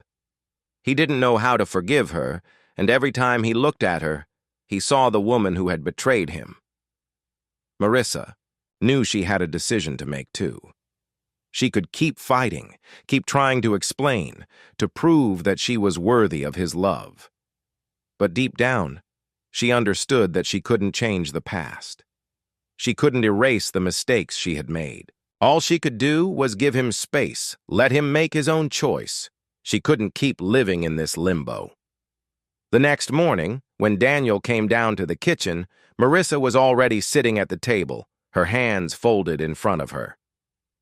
He didn't know how to forgive her, and every time he looked at her, he saw the woman who had betrayed him. Marissa knew she had a decision to make too. She could keep fighting, keep trying to explain, to prove that she was worthy of his love. But deep down, she understood that she couldn't change the past. She couldn't erase the mistakes she had made. All she could do was give him space, let him make his own choice. She couldn't keep living in this limbo. The next morning, when Daniel came down to the kitchen, Marissa was already sitting at the table, her hands folded in front of her.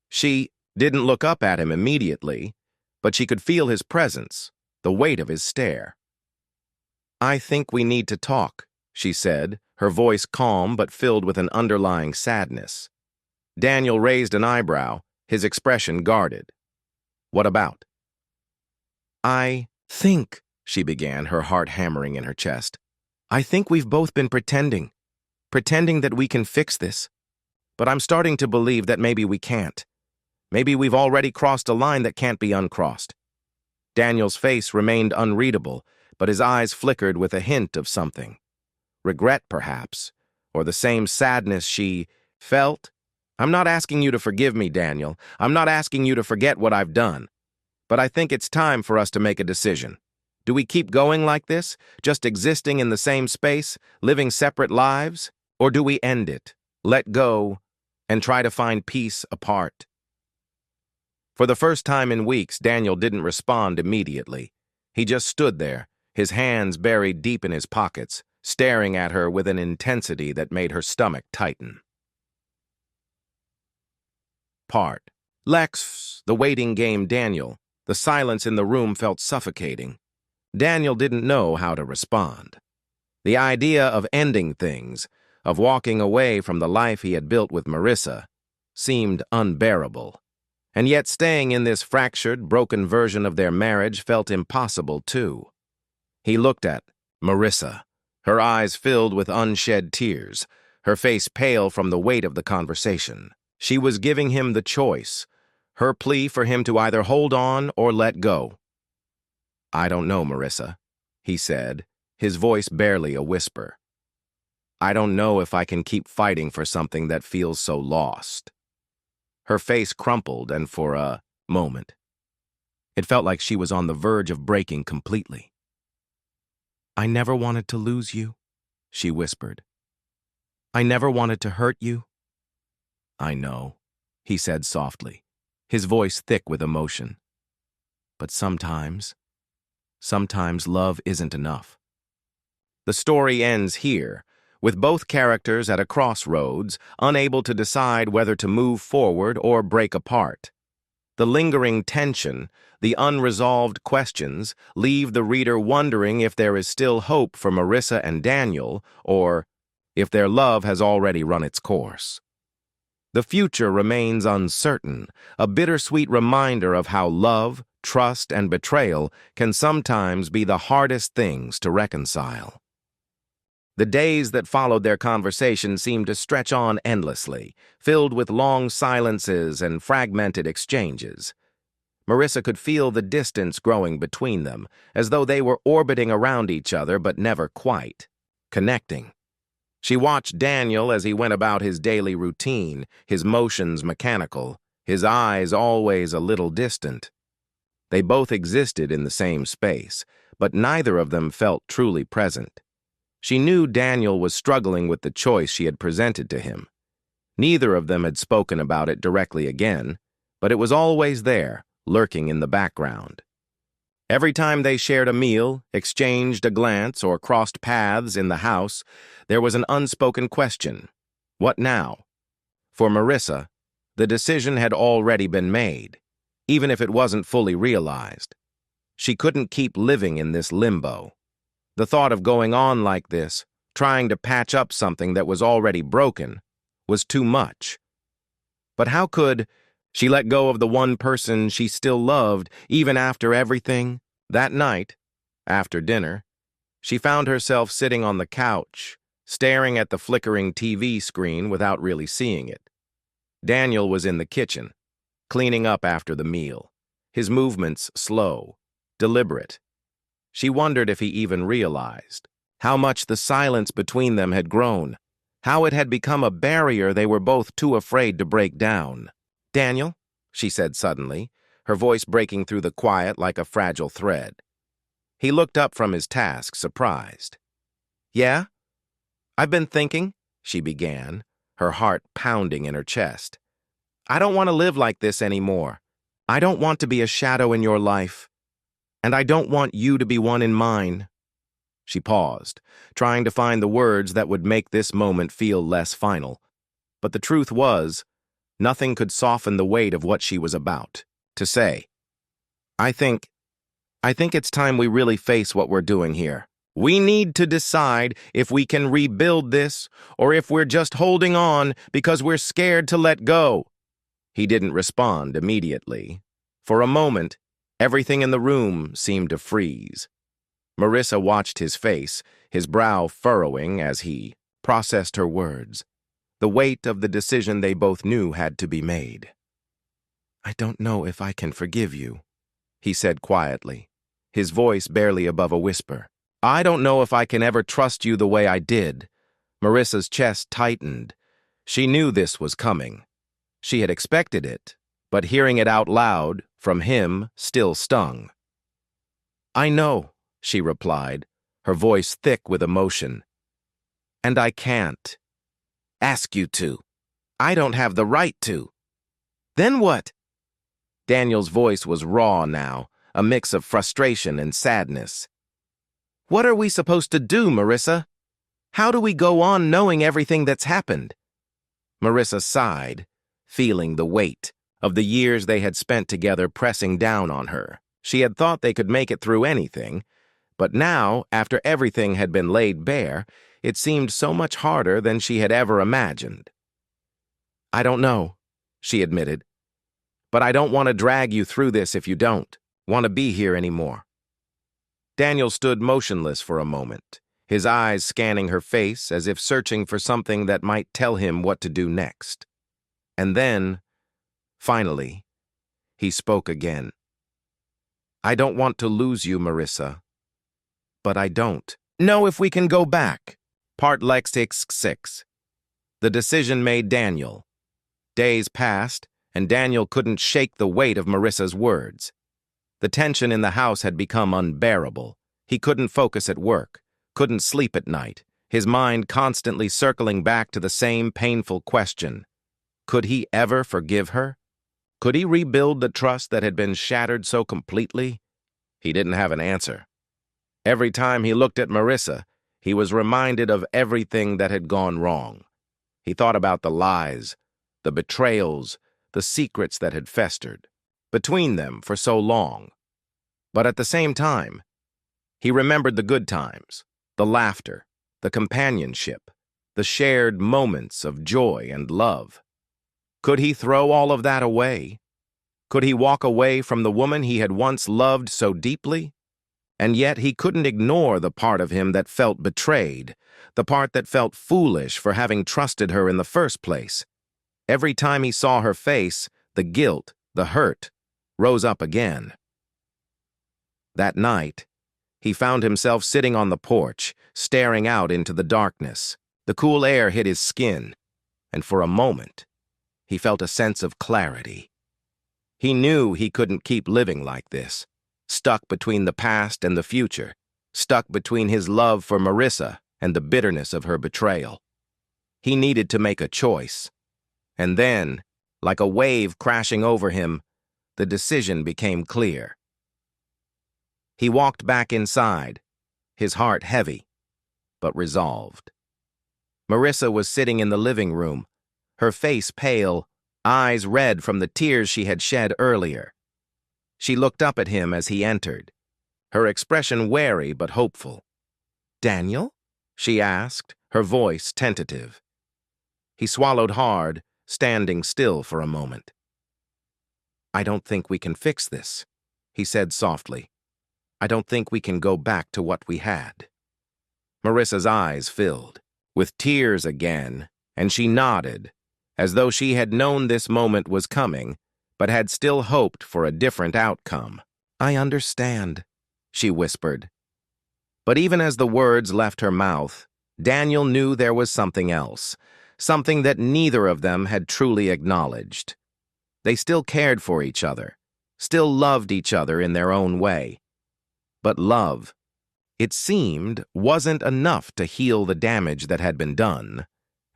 She didn't look up at him immediately, but she could feel his presence, the weight of his stare. "I think we need to talk," she said, her voice calm but filled with an underlying sadness. Daniel raised an eyebrow, his expression guarded. "What about?" "I think," she began, her heart hammering in her chest. "I think we've both been pretending that we can fix this. But I'm starting to believe that maybe we can't. Maybe we've already crossed a line that can't be uncrossed." Daniel's face remained unreadable, but his eyes flickered with a hint of something. Regret, perhaps, or the same sadness she felt. "I'm not asking you to forgive me, Daniel. I'm not asking you to forget what I've done. But I think it's time for us to make a decision. Do we keep going like this, just existing in the same space, living separate lives? Or do we end it, let go, and try to find peace apart?" For the first time in weeks, Daniel didn't respond immediately. He just stood there, his hands buried deep in his pockets, staring at her with an intensity that made her stomach tighten. Lex, the waiting game Daniel. The silence in the room felt suffocating. Daniel didn't know how to respond. The idea of ending things, of walking away from the life he had built with Marissa, seemed unbearable. And yet staying in this fractured, broken version of their marriage felt impossible too. He looked at Marissa, her eyes filled with unshed tears, her face pale from the weight of the conversation. She was giving him the choice, her plea for him to either hold on or let go. "I don't know, Marissa," he said, his voice barely a whisper. "I don't know if I can keep fighting for something that feels so lost." Her face crumpled, and for a moment, it felt like she was on the verge of breaking completely. "I never wanted to lose you," she whispered. "I never wanted to hurt you." "I know," he said softly, his voice thick with emotion. "But sometimes love isn't enough." The story ends here, with both characters at a crossroads, unable to decide whether to move forward or break apart. The lingering tension, the unresolved questions, leave the reader wondering if there is still hope for Marissa and Daniel, or if their love has already run its course. The future remains uncertain, a bittersweet reminder of how love, trust, and betrayal can sometimes be the hardest things to reconcile. The days that followed their conversation seemed to stretch on endlessly, filled with long silences and fragmented exchanges. Marissa could feel the distance growing between them, as though they were orbiting around each other but never quite connecting. She watched Daniel as he went about his daily routine, his motions mechanical, his eyes always a little distant. They both existed in the same space, but neither of them felt truly present. She knew Daniel was struggling with the choice she had presented to him. Neither of them had spoken about it directly again, but it was always there, lurking in the background. Every time they shared a meal, exchanged a glance, or crossed paths in the house, there was an unspoken question. What now? For Marissa, the decision had already been made, even if it wasn't fully realized. She couldn't keep living in this limbo. The thought of going on like this, trying to patch up something that was already broken, was too much. But how could she let go of the one person she still loved, even after everything? That night, after dinner, she found herself sitting on the couch, staring at the flickering TV screen without really seeing it. Daniel was in the kitchen, cleaning up after the meal, his movements slow, deliberate. She wondered if he even realized how much the silence between them had grown, how it had become a barrier they were both too afraid to break down. "Daniel," she said suddenly, her voice breaking through the quiet like a fragile thread. He looked up from his task, surprised. "Yeah? I've been thinking," she began, her heart pounding in her chest. "I don't want to live like this anymore. I don't want to be a shadow in your life. And I don't want you to be one in mine." She paused, trying to find the words that would make this moment feel less final. But the truth was, nothing could soften the weight of what she was about to say. I think it's time we really face what we're doing here. We need to decide if we can rebuild this or if we're just holding on because we're scared to let go." He didn't respond immediately. For a moment, everything in the room seemed to freeze. Marissa watched his face, his brow furrowing as he processed her words. The weight of the decision they both knew had to be made. "I don't know if I can forgive you," he said quietly, his voice barely above a whisper. "I don't know if I can ever trust you the way I did." Marissa's chest tightened. She knew this was coming. She had expected it, but hearing it out loud, from him, still stung. "I know," she replied, her voice thick with emotion. "And I can't ask you to. I don't have the right to." "Then what?" Daniel's voice was raw now, a mix of frustration and sadness. "What are we supposed to do, Marissa? How do we go on knowing everything that's happened?" Marissa sighed, feeling the weight of the years they had spent together pressing down on her. She had thought they could make it through anything, but now, after everything had been laid bare, it seemed so much harder than she had ever imagined. "I don't know," she admitted, "but I don't want to drag you through this if you don't want to be here anymore." Daniel stood motionless for a moment, his eyes scanning her face as if searching for something that might tell him what to do next. And then, finally, he spoke again. "I don't want to lose you, Marissa, but I don't know if we can go back." Part Lex 6. The decision made Daniel. Days passed, and Daniel couldn't shake the weight of Marissa's words. The tension in the house had become unbearable. He couldn't focus at work, couldn't sleep at night, his mind constantly circling back to the same painful question. Could he ever forgive her? Could he rebuild the trust that had been shattered so completely? He didn't have an answer. Every time he looked at Marissa, he was reminded of everything that had gone wrong. He thought about the lies, the betrayals, the secrets that had festered between them for so long. But at the same time, he remembered the good times, the laughter, the companionship, the shared moments of joy and love. Could he throw all of that away? Could he walk away from the woman he had once loved so deeply? And yet he couldn't ignore the part of him that felt betrayed, the part that felt foolish for having trusted her in the first place. Every time he saw her face, the guilt, the hurt, rose up again. That night, he found himself sitting on the porch, staring out into the darkness. The cool air hit his skin, and for a moment, he felt a sense of clarity. He knew he couldn't keep living like this, stuck between the past and the future, stuck between his love for Marissa and the bitterness of her betrayal. He needed to make a choice. And then, like a wave crashing over him, the decision became clear. He walked back inside, his heart heavy, but resolved. Marissa was sitting in the living room, her face pale, eyes red from the tears she had shed earlier. She looked up at him as he entered, her expression wary but hopeful. "Daniel?" she asked, her voice tentative. He swallowed hard, standing still for a moment. "I don't think we can fix this," he said softly. "I don't think we can go back to what we had." Marissa's eyes filled, with tears again, and she nodded, as though she had known this moment was coming, but had still hoped for a different outcome. "I understand," she whispered. But even as the words left her mouth, Daniel knew there was something else, something that neither of them had truly acknowledged. They still cared for each other, still loved each other in their own way. But love, it seemed, wasn't enough to heal the damage that had been done,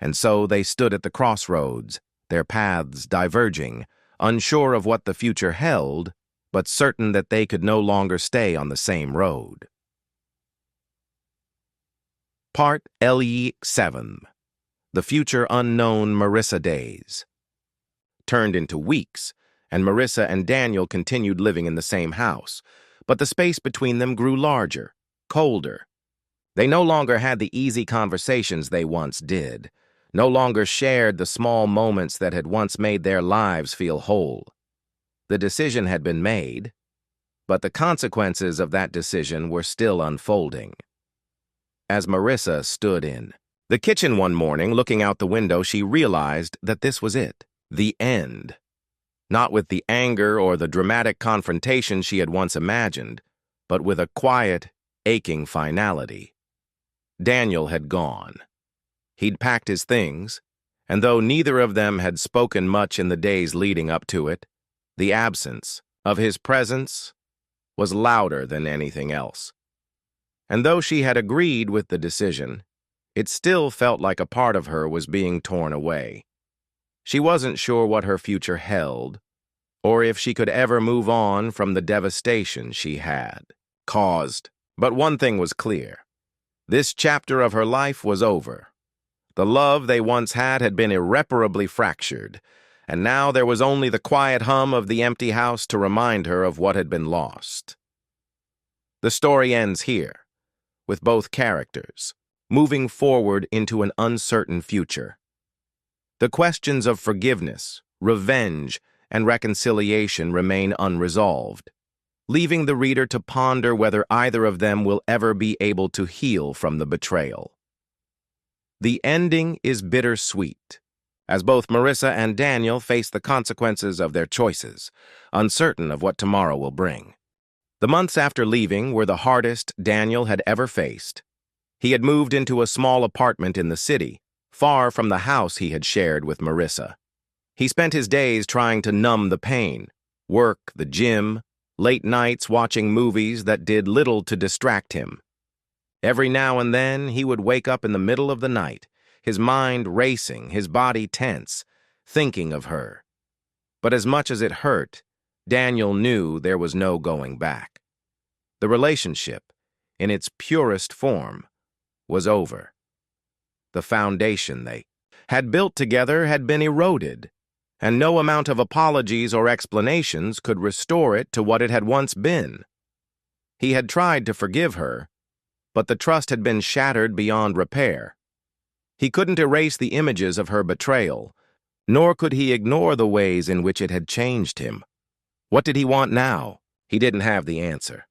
and so they stood at the crossroads, their paths diverging, unsure of what the future held, but certain that they could no longer stay on the same road. Part LE7. The Future Unknown Marissa Days. Turned into weeks, and Marissa and Daniel continued living in the same house, but the space between them grew larger, colder. They no longer had the easy conversations they once did, no longer shared the small moments that had once made their lives feel whole. The decision had been made, but the consequences of that decision were still unfolding. As Marissa stood in the kitchen one morning, looking out the window, she realized that this was it, the end. Not with the anger or the dramatic confrontation she had once imagined, but with a quiet, aching finality. Daniel had gone. He'd packed his things, and though neither of them had spoken much in the days leading up to it, the absence of his presence was louder than anything else. And though she had agreed with the decision, it still felt like a part of her was being torn away. She wasn't sure what her future held, or if she could ever move on from the devastation she had caused. But one thing was clear. This chapter of her life was over. The love they once had been irreparably fractured, and now there was only the quiet hum of the empty house to remind her of what had been lost. The story ends here, with both characters moving forward into an uncertain future. The questions of forgiveness, revenge, and reconciliation remain unresolved, leaving the reader to ponder whether either of them will ever be able to heal from the betrayal. The ending is bittersweet, as both Marissa and Daniel face the consequences of their choices, uncertain of what tomorrow will bring. The months after leaving were the hardest Daniel had ever faced. He had moved into a small apartment in the city, far from the house he had shared with Marissa. He spent his days trying to numb the pain, work, the gym, late nights watching movies that did little to distract him. Every now and then, he would wake up in the middle of the night, his mind racing, his body tense, thinking of her. But as much as it hurt, Daniel knew there was no going back. The relationship, in its purest form, was over. The foundation they had built together had been eroded, and no amount of apologies or explanations could restore it to what it had once been. He had tried to forgive her, but the trust had been shattered beyond repair. He couldn't erase the images of her betrayal, nor could he ignore the ways in which it had changed him. What did he want now? He didn't have the answer.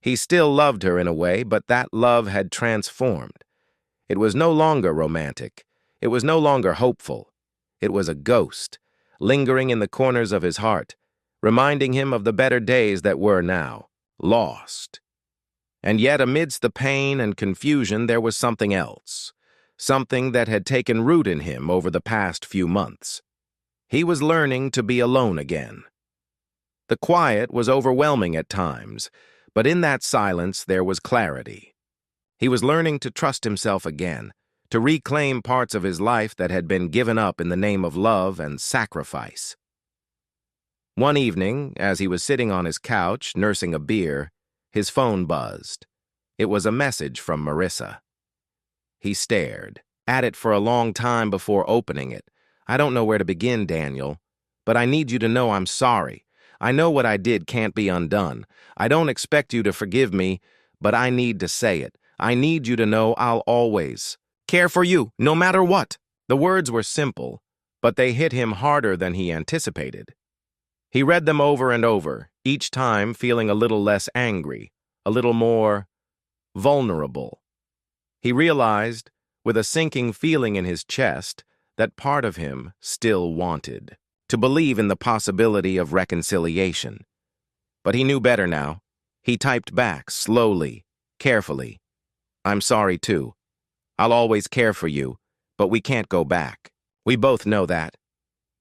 He still loved her in a way, but that love had transformed. It was no longer romantic. It was no longer hopeful. It was a ghost, lingering in the corners of his heart, reminding him of the better days that were now lost. And yet, amidst the pain and confusion, there was something else, something that had taken root in him over the past few months. He was learning to be alone again. The quiet was overwhelming at times, but in that silence there was clarity. He was learning to trust himself again, to reclaim parts of his life that had been given up in the name of love and sacrifice. One evening, as he was sitting on his couch, nursing a beer, his phone buzzed. It was a message from Marissa. He stared at it for a long time before opening it. "I don't know where to begin, Daniel, but I need you to know I'm sorry. I know what I did can't be undone. I don't expect you to forgive me, but I need to say it. I need you to know I'll always care for you, no matter what." The words were simple, but they hit him harder than he anticipated. He read them over and over, each time feeling a little less angry, a little more vulnerable. He realized, with a sinking feeling in his chest, that part of him still wanted to believe in the possibility of reconciliation. But he knew better now. He typed back, slowly, carefully. "I'm sorry, too. I'll always care for you, but we can't go back. We both know that.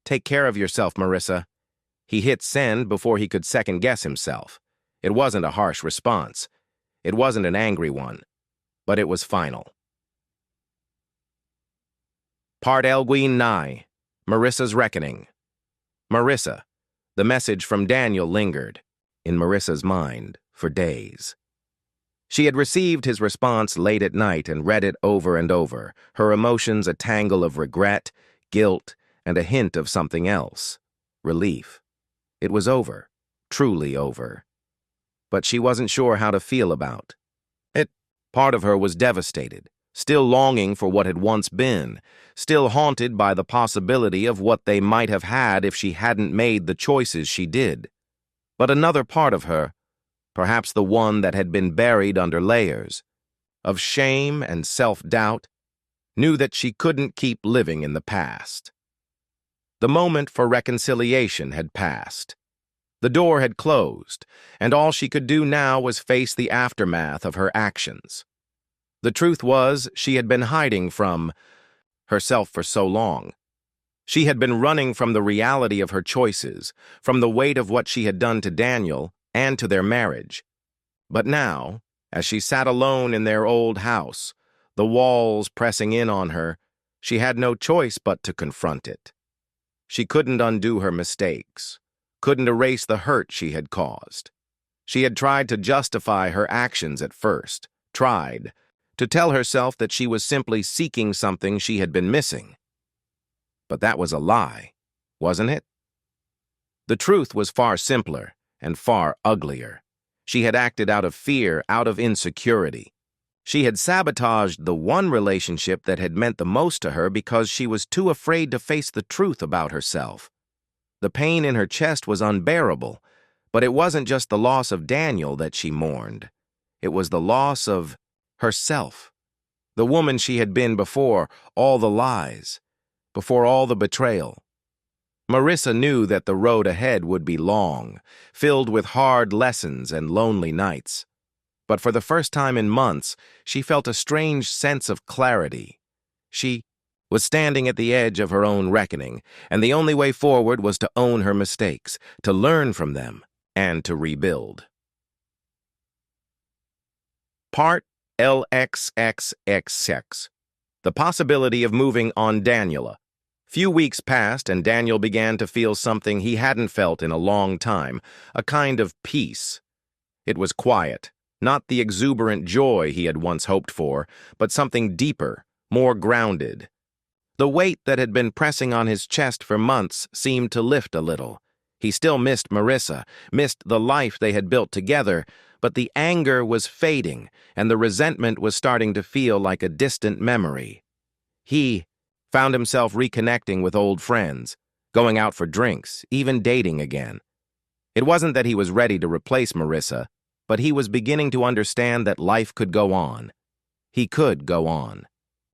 Take care of yourself, Marissa." He hit send before he could second-guess himself. It wasn't a harsh response. It wasn't an angry one. But it was final. Part Elguin Nye, Marissa's Reckoning. Marissa. The message from Daniel lingered in Marissa's mind for days. She had received his response late at night and read it over and over, her emotions a tangle of regret, guilt, and a hint of something else. Relief. It was over, truly over. But she wasn't sure how to feel about it. Part of her was devastated, still longing for what had once been, still haunted by the possibility of what they might have had if she hadn't made the choices she did. But another part of her, perhaps the one that had been buried under layers of shame and self-doubt, knew that she couldn't keep living in the past. The moment for reconciliation had passed. The door had closed, and all she could do now was face the aftermath of her actions. The truth was, she had been hiding from herself for so long. She had been running from the reality of her choices, from the weight of what she had done to Daniel and to their marriage. But now, as she sat alone in their old house, the walls pressing in on her, she had no choice but to confront it. She couldn't undo her mistakes, couldn't erase the hurt she had caused. She had tried to justify her actions at first, tried to tell herself that she was simply seeking something she had been missing. But that was a lie, wasn't it? The truth was far simpler and far uglier. She had acted out of fear, out of insecurity. She had sabotaged the one relationship that had meant the most to her because she was too afraid to face the truth about herself. The pain in her chest was unbearable, but it wasn't just the loss of Daniel that she mourned. It was the loss of herself, the woman she had been before all the lies, before all the betrayal. Marissa knew that the road ahead would be long, filled with hard lessons and lonely nights. But for the first time in months, she felt a strange sense of clarity. She was standing at the edge of her own reckoning, and the only way forward was to own her mistakes, to learn from them, and to rebuild. Part LXXXX. The possibility of moving on Daniela. Few weeks passed, and Daniel began to feel something he hadn't felt in a long time, a kind of peace. It was quiet, not the exuberant joy he had once hoped for, but something deeper, more grounded. The weight that had been pressing on his chest for months seemed to lift a little. He still missed Marissa, missed the life they had built together, but the anger was fading, and the resentment was starting to feel like a distant memory. He found himself reconnecting with old friends, going out for drinks, even dating again. It wasn't that he was ready to replace Marissa, but he was beginning to understand that life could go on. He could go on.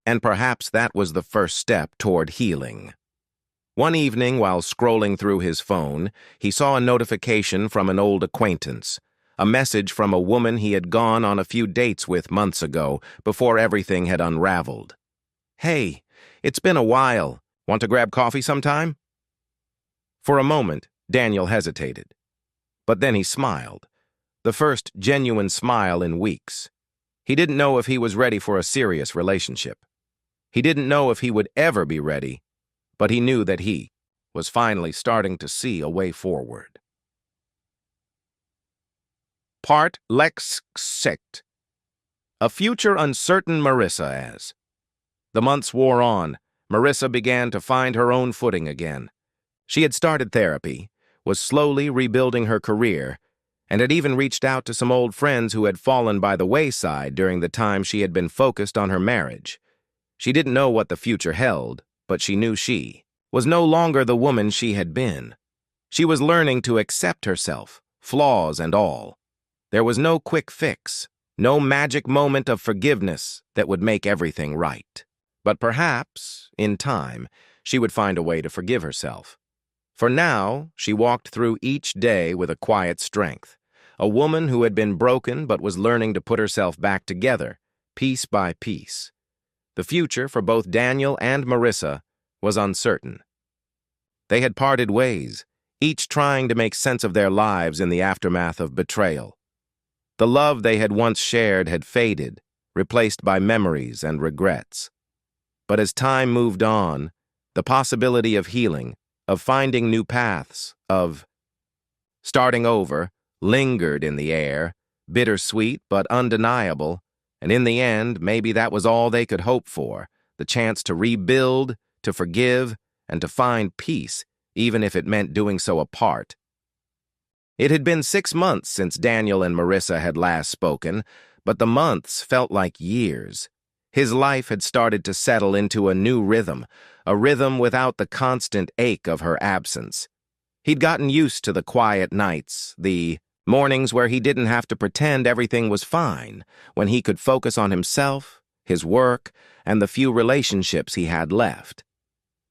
And perhaps that was the first step toward healing. One evening, while scrolling through his phone, he saw a notification from an old acquaintance, a message from a woman he had gone on a few dates with months ago, before everything had unraveled. "Hey, it's been a while. Want to grab coffee sometime?" For a moment, Daniel hesitated. But then he smiled, the first genuine smile in weeks. He didn't know if he was ready for a serious relationship. He didn't know if he would ever be ready, but he knew that he was finally starting to see a way forward. Part Lex Sect. A future uncertain Marissa as. The months wore on. Marissa began to find her own footing again. She had started therapy, was slowly rebuilding her career, and had even reached out to some old friends who had fallen by the wayside during the time she had been focused on her marriage. She didn't know what the future held, but she knew she was no longer the woman she had been. She was learning to accept herself, flaws and all. There was no quick fix, no magic moment of forgiveness that would make everything right. But perhaps, in time, she would find a way to forgive herself. For now, she walked through each day with a quiet strength, a woman who had been broken but was learning to put herself back together, piece by piece. The future for both Daniel and Marissa was uncertain. They had parted ways, each trying to make sense of their lives in the aftermath of betrayal. The love they had once shared had faded, replaced by memories and regrets. But as time moved on, the possibility of healing, of finding new paths, of starting over, lingered in the air, bittersweet but undeniable, and in the end, maybe that was all they could hope for, the chance to rebuild, to forgive, and to find peace, even if it meant doing so apart. It had been 6 months since Daniel and Marissa had last spoken, but the months felt like years. His life had started to settle into a new rhythm, a rhythm without the constant ache of her absence. He'd gotten used to the quiet nights, the mornings where he didn't have to pretend everything was fine, when he could focus on himself, his work, and the few relationships he had left.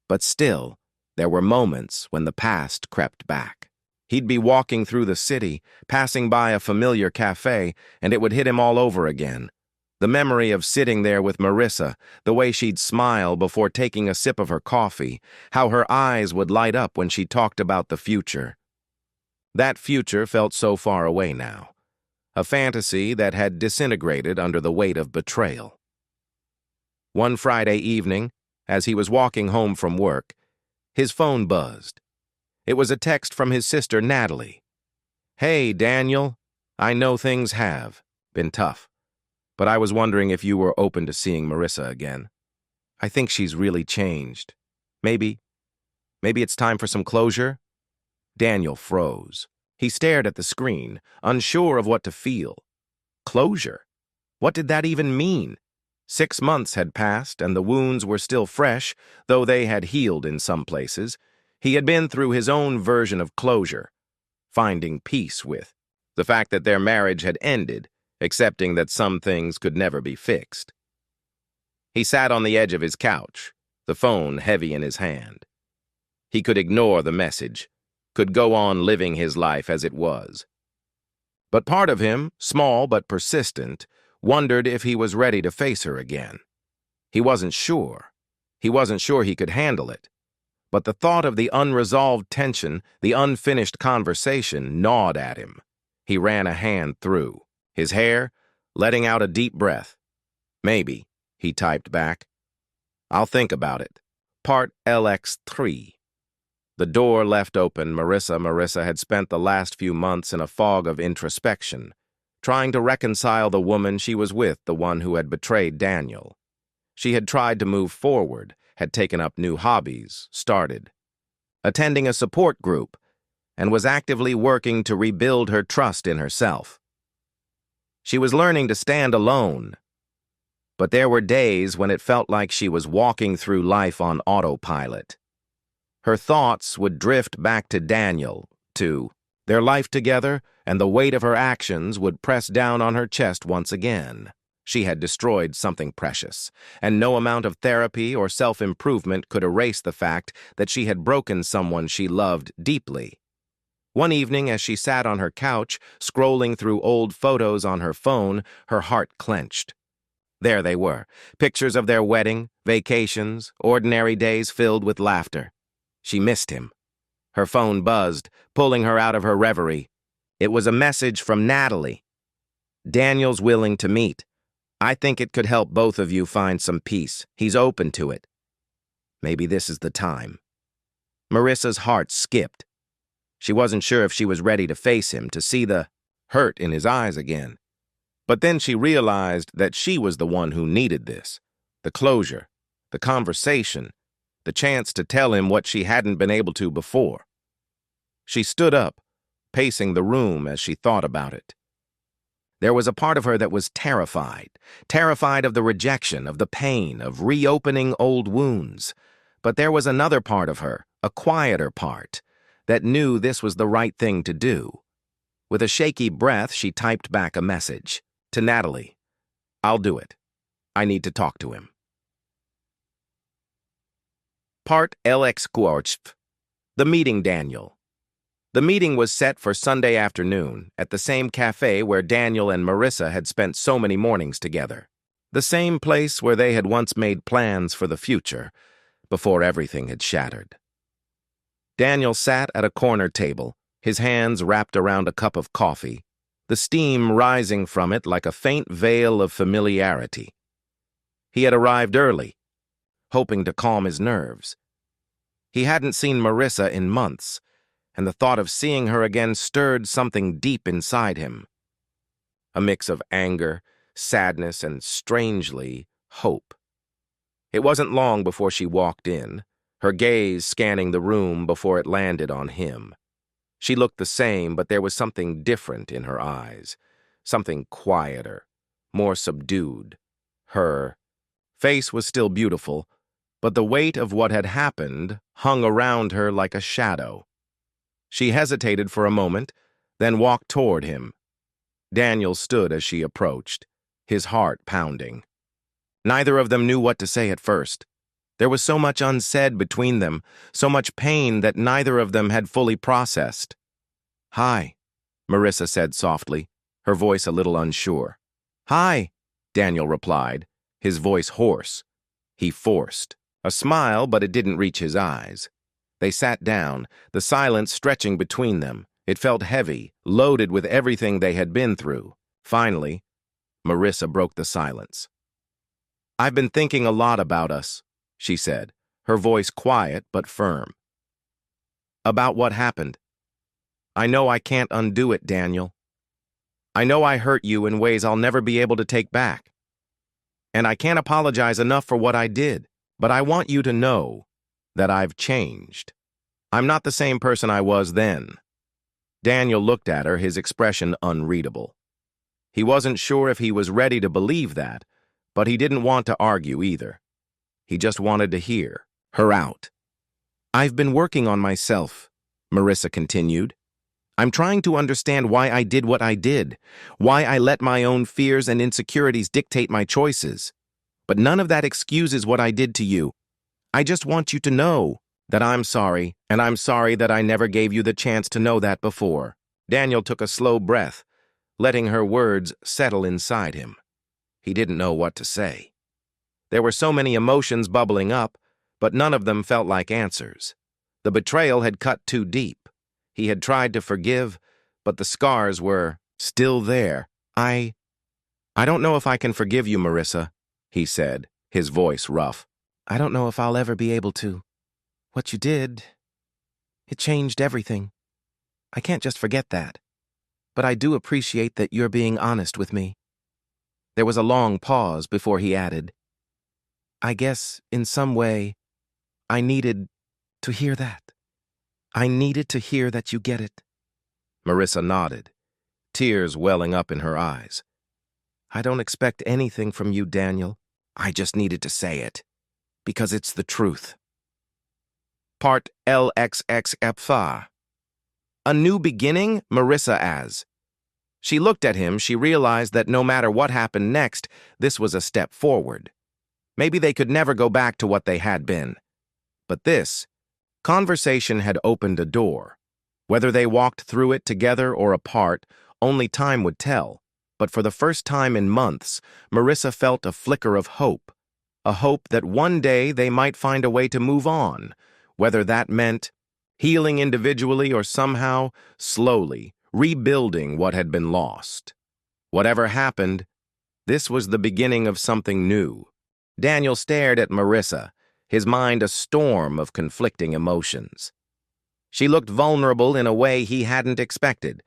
But still, there were moments when the past crept back. He'd be walking through the city, passing by a familiar cafe, and it would hit him all over again. The memory of sitting there with Marissa, the way she'd smile before taking a sip of her coffee, how her eyes would light up when she talked about the future. That future felt so far away now, a fantasy that had disintegrated under the weight of betrayal. One Friday evening, as he was walking home from work, his phone buzzed. It was a text from his sister Natalie. "Hey, Daniel, I know things have been tough, but I was wondering if you were open to seeing Marissa again. I think she's really changed. Maybe it's time for some closure?" Daniel froze. He stared at the screen, unsure of what to feel. Closure? What did that even mean? 6 months had passed, and the wounds were still fresh, though they had healed in some places. He had been through his own version of closure, finding peace with the fact that their marriage had ended, accepting that some things could never be fixed. He sat on the edge of his couch, the phone heavy in his hand. He could ignore the message, could go on living his life as it was. But part of him, small but persistent, wondered if he was ready to face her again. He wasn't sure. He wasn't sure he could handle it. But the thought of the unresolved tension, the unfinished conversation, gnawed at him. He ran a hand through his hair, letting out a deep breath. "Maybe," he typed back. "I'll think about it." Part LX3. The door left open. Marissa had spent the last few months in a fog of introspection, trying to reconcile the woman she was with, the one who had betrayed Daniel. She had tried to move forward, had taken up new hobbies, started attending a support group, and was actively working to rebuild her trust in herself. She was learning to stand alone, but there were days when it felt like she was walking through life on autopilot. Her thoughts would drift back to Daniel, to their life together, and the weight of her actions would press down on her chest once again. She had destroyed something precious, and no amount of therapy or self-improvement could erase the fact that she had broken someone she loved deeply. One evening, as she sat on her couch, scrolling through old photos on her phone, her heart clenched. There they were, pictures of their wedding, vacations, ordinary days filled with laughter. She missed him. Her phone buzzed, pulling her out of her reverie. It was a message from Natalie. "Daniel's willing to meet. I think it could help both of you find some peace. He's open to it. Maybe this is the time. Marissa's heart skipped. She wasn't sure if she was ready to face him, to see the hurt in his eyes again. But then she realized that she was the one who needed this. The closure, the conversation, the chance to tell him what she hadn't been able to before. She stood up, pacing the room as she thought about it. There was a part of her that was terrified of the rejection, of the pain, of reopening old wounds. But there was another part of her, a quieter part, that knew this was the right thing to do. With a shaky breath, she typed back a message. To Natalie, I'll do it. I need to talk to him. Part LX. The meeting, Daniel. The meeting was set for Sunday afternoon at the same cafe where Daniel and Marissa had spent so many mornings together. The same place where they had once made plans for the future, before everything had shattered. Daniel sat at a corner table, his hands wrapped around a cup of coffee, the steam rising from it like a faint veil of familiarity. He had arrived early, hoping to calm his nerves. He hadn't seen Marissa in months, and the thought of seeing her again stirred something deep inside him. A mix of anger, sadness, and, strangely, hope. It wasn't long before she walked in, her gaze scanning the room before it landed on him. She looked the same, but there was something different in her eyes, something quieter, more subdued. Her face was still beautiful, but the weight of what had happened hung around her like a shadow. She hesitated for a moment, then walked toward him. Daniel stood as she approached, his heart pounding. Neither of them knew what to say at first. There was so much unsaid between them, so much pain that neither of them had fully processed. "Hi," Marissa said softly, her voice a little unsure. "Hi," Daniel replied, his voice hoarse. He forced a smile, but it didn't reach his eyes. They sat down, the silence stretching between them. It felt heavy, loaded with everything they had been through. Finally, Marissa broke the silence. "I've been thinking a lot about us," she said, her voice quiet but firm. "About what happened. I know I can't undo it, Daniel. I know I hurt you in ways I'll never be able to take back. And I can't apologize enough for what I did, but I want you to know that I've changed. I'm not the same person I was then." Daniel looked at her, his expression unreadable. He wasn't sure if he was ready to believe that, but he didn't want to argue either. He just wanted to hear her out. "I've been working on myself," Marissa continued. "I'm trying to understand why I did what I did, why I let my own fears and insecurities dictate my choices. But none of that excuses what I did to you. I just want you to know that I'm sorry, and I'm sorry that I never gave you the chance to know that before." Daniel took a slow breath, letting her words settle inside him. He didn't know what to say. There were so many emotions bubbling up, but none of them felt like answers. The betrayal had cut too deep. He had tried to forgive, but the scars were still there. I don't know if I can forgive you, Marissa," he said, his voice rough. "I don't know if I'll ever be able to. What you did, it changed everything. I can't just forget that. But I do appreciate that you're being honest with me." There was a long pause before he added, "I guess, in some way, I needed to hear that. I needed to hear that you get it." Marissa nodded, tears welling up in her eyes. "I don't expect anything from you, Daniel. I just needed to say it, because it's the truth." Part LXXF. A new beginning, Marissa as. She looked at him, she realized that no matter what happened next, this was a step forward. Maybe they could never go back to what they had been. But this conversation had opened a door. Whether they walked through it together or apart, only time would tell. But for the first time in months, Marissa felt a flicker of hope. A hope that one day they might find a way to move on, whether that meant healing individually or somehow, slowly, rebuilding what had been lost. Whatever happened, This was the beginning of something new. Daniel stared at Marissa, his mind a storm of conflicting emotions. She looked vulnerable in a way he hadn't expected.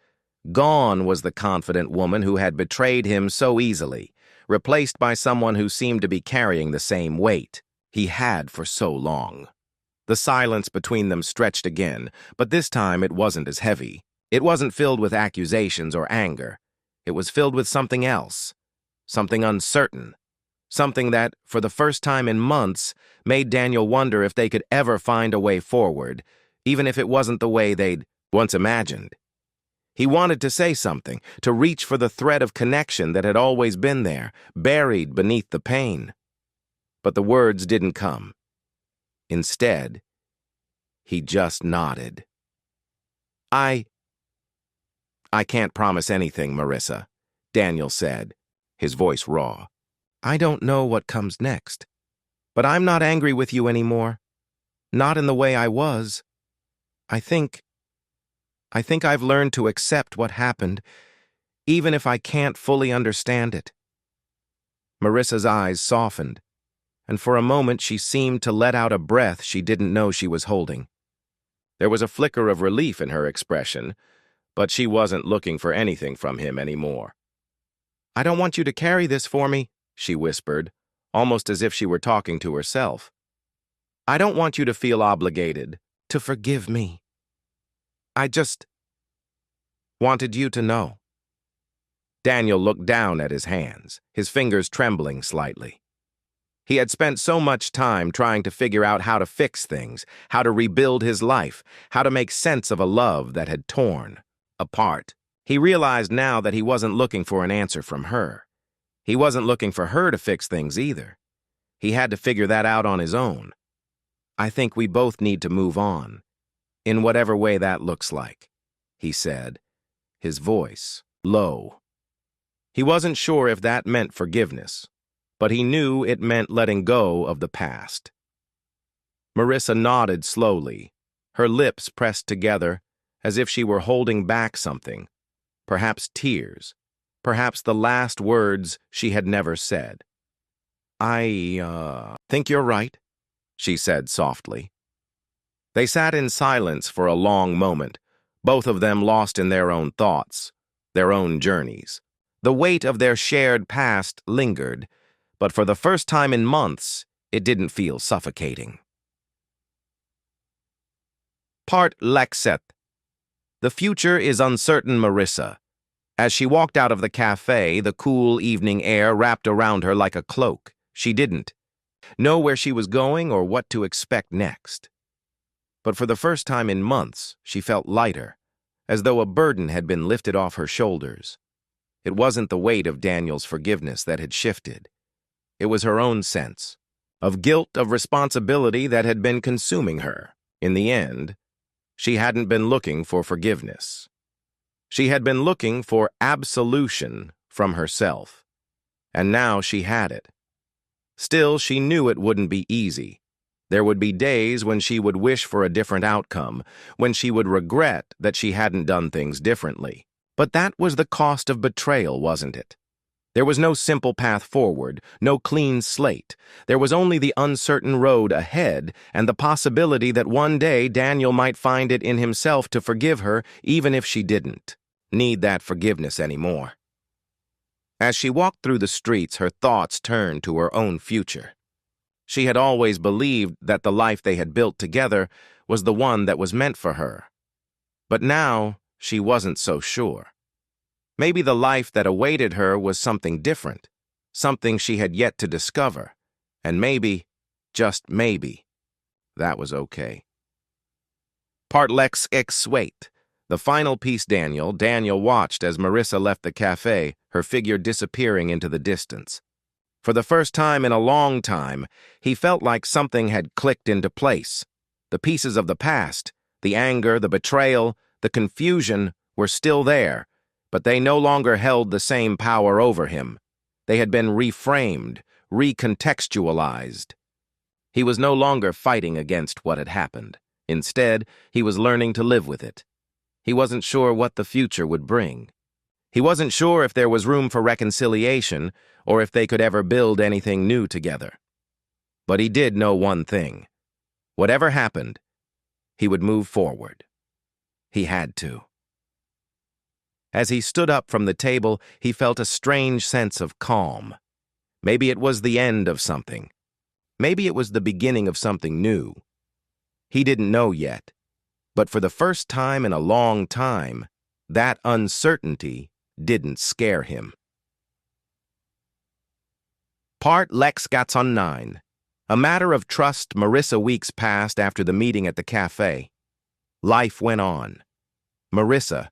Gone was the confident woman who had betrayed him so easily, replaced by someone who seemed to be carrying the same weight he had for so long. The silence between them stretched again, but this time it wasn't as heavy. It wasn't filled with accusations or anger. It was filled with something else, something uncertain, something that, for the first time in months, made Daniel wonder if they could ever find a way forward, even if it wasn't the way they'd once imagined. He wanted to say something, to reach for the thread of connection that had always been there, buried beneath the pain. But the words didn't come. Instead, he just nodded. I can't promise anything, Marissa, Daniel said, his voice raw. I don't know what comes next, but I'm not angry with you anymore. Not in the way I was. I think I've learned to accept what happened, even if I can't fully understand it. Marissa's eyes softened, and for a moment she seemed to let out a breath she didn't know she was holding. There was a flicker of relief in her expression, but she wasn't looking for anything from him anymore. I don't want you to carry this for me, she whispered, almost as if she were talking to herself. I don't want you to feel obligated to forgive me. I just wanted you to know. Daniel looked down at his hands, his fingers trembling slightly. He had spent so much time trying to figure out how to fix things, how to rebuild his life, how to make sense of a love that had torn apart. He realized now that he wasn't looking for an answer from her. He wasn't looking for her to fix things either. He had to figure that out on his own. I think we both need to move on, in whatever way that looks like, he said, his voice low. He wasn't sure if that meant forgiveness, but he knew it meant letting go of the past. Marissa nodded slowly, her lips pressed together as if she were holding back something, perhaps tears, perhaps the last words she had never said. I think you're right, she said softly. They sat in silence for a long moment, both of them lost in their own thoughts, their own journeys. The weight of their shared past lingered, but for the first time in months, it didn't feel suffocating. Part Lexeth. The future is uncertain, Marissa. As she walked out of the cafe, the cool evening air wrapped around her like a cloak. She didn't know where she was going or what to expect next. But for the first time in months, she felt lighter, as though a burden had been lifted off her shoulders. It wasn't the weight of Daniel's forgiveness that had shifted. It was her own sense of guilt, of responsibility that had been consuming her. In the end, she hadn't been looking for forgiveness. She had been looking for absolution from herself, and now she had it. Still, she knew it wouldn't be easy. There would be days when she would wish for a different outcome, when she would regret that she hadn't done things differently. But that was the cost of betrayal, wasn't it? There was no simple path forward, no clean slate. There was only the uncertain road ahead and the possibility that one day Daniel might find it in himself to forgive her even if she didn't need that forgiveness anymore. As she walked through the streets, her thoughts turned to her own future. She had always believed that the life they had built together was the one that was meant for her. But now, she wasn't so sure. Maybe the life that awaited her was something different, something she had yet to discover, and maybe, just maybe, that was okay. Part Lex X Wait. The final piece Daniel watched as Marissa left the cafe, her figure disappearing into the distance. For the first time in a long time, he felt like something had clicked into place. The pieces of the past, the anger, the betrayal, the confusion were still there, but they no longer held the same power over him. They had been reframed, recontextualized. He was no longer fighting against what had happened. Instead, he was learning to live with it. He wasn't sure what the future would bring. He wasn't sure if there was room for reconciliation or if they could ever build anything new together. But he did know one thing. Whatever happened, he would move forward. He had to. As he stood up from the table, he felt a strange sense of calm. Maybe it was the end of something. Maybe it was the beginning of something new. He didn't know yet, but for the first time in a long time, that uncertainty didn't scare him. Part Lex Gatson 9. A matter of trust Marissa weeks passed after the meeting at the cafe. Life went on. Marissa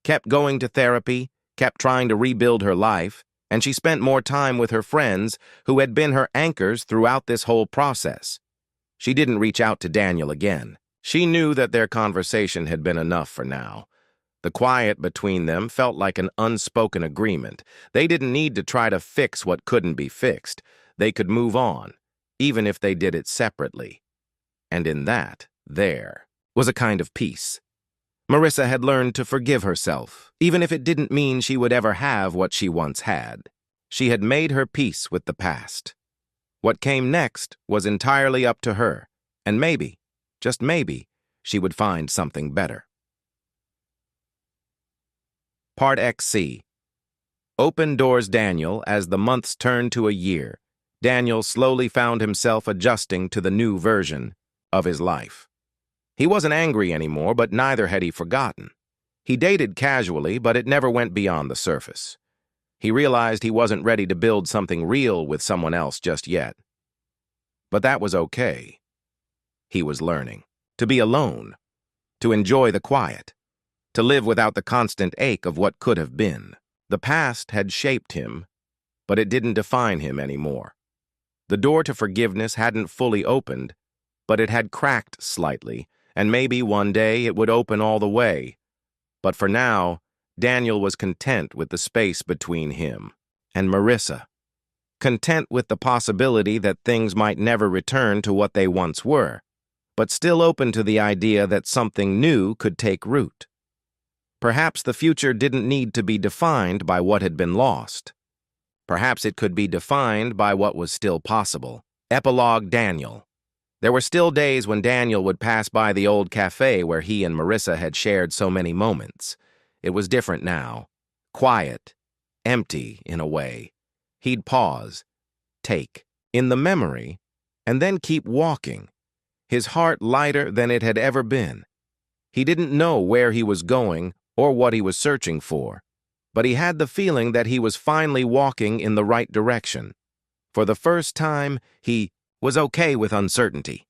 kept going to therapy, kept trying to rebuild her life, and she spent more time with her friends who had been her anchors throughout this whole process. She didn't reach out to Daniel again. She knew that their conversation had been enough for now. The quiet between them felt like an unspoken agreement. They didn't need to try to fix what couldn't be fixed. They could move on, even if they did it separately. And in that, there was a kind of peace. Marissa had learned to forgive herself, even if it didn't mean she would ever have what she once had. She had made her peace with the past. What came next was entirely up to her, and maybe, just maybe, she would find something better. Part XC. Open doors Daniel. As the months turned to a year, Daniel slowly found himself adjusting to the new version of his life. He wasn't angry anymore, but neither had he forgotten. He dated casually, but it never went beyond the surface. He realized he wasn't ready to build something real with someone else just yet. But that was okay. He was learning to be alone, to enjoy the quiet, to live without the constant ache of what could have been. The past had shaped him, but it didn't define him anymore. The door to forgiveness hadn't fully opened, but it had cracked slightly, and maybe one day it would open all the way. But for now, Daniel was content with the space between him and Marissa, content with the possibility that things might never return to what they once were, but still open to the idea that something new could take root. Perhaps the future didn't need to be defined by what had been lost. Perhaps it could be defined by what was still possible. Epilogue Daniel. There were still days when Daniel would pass by the old cafe where he and Marissa had shared so many moments. It was different now. Quiet, empty in a way. He'd pause, take in the memory, and then keep walking, his heart lighter than it had ever been. He didn't know where he was going or what he was searching for, but he had the feeling that he was finally walking in the right direction. For the first time, he was okay with uncertainty.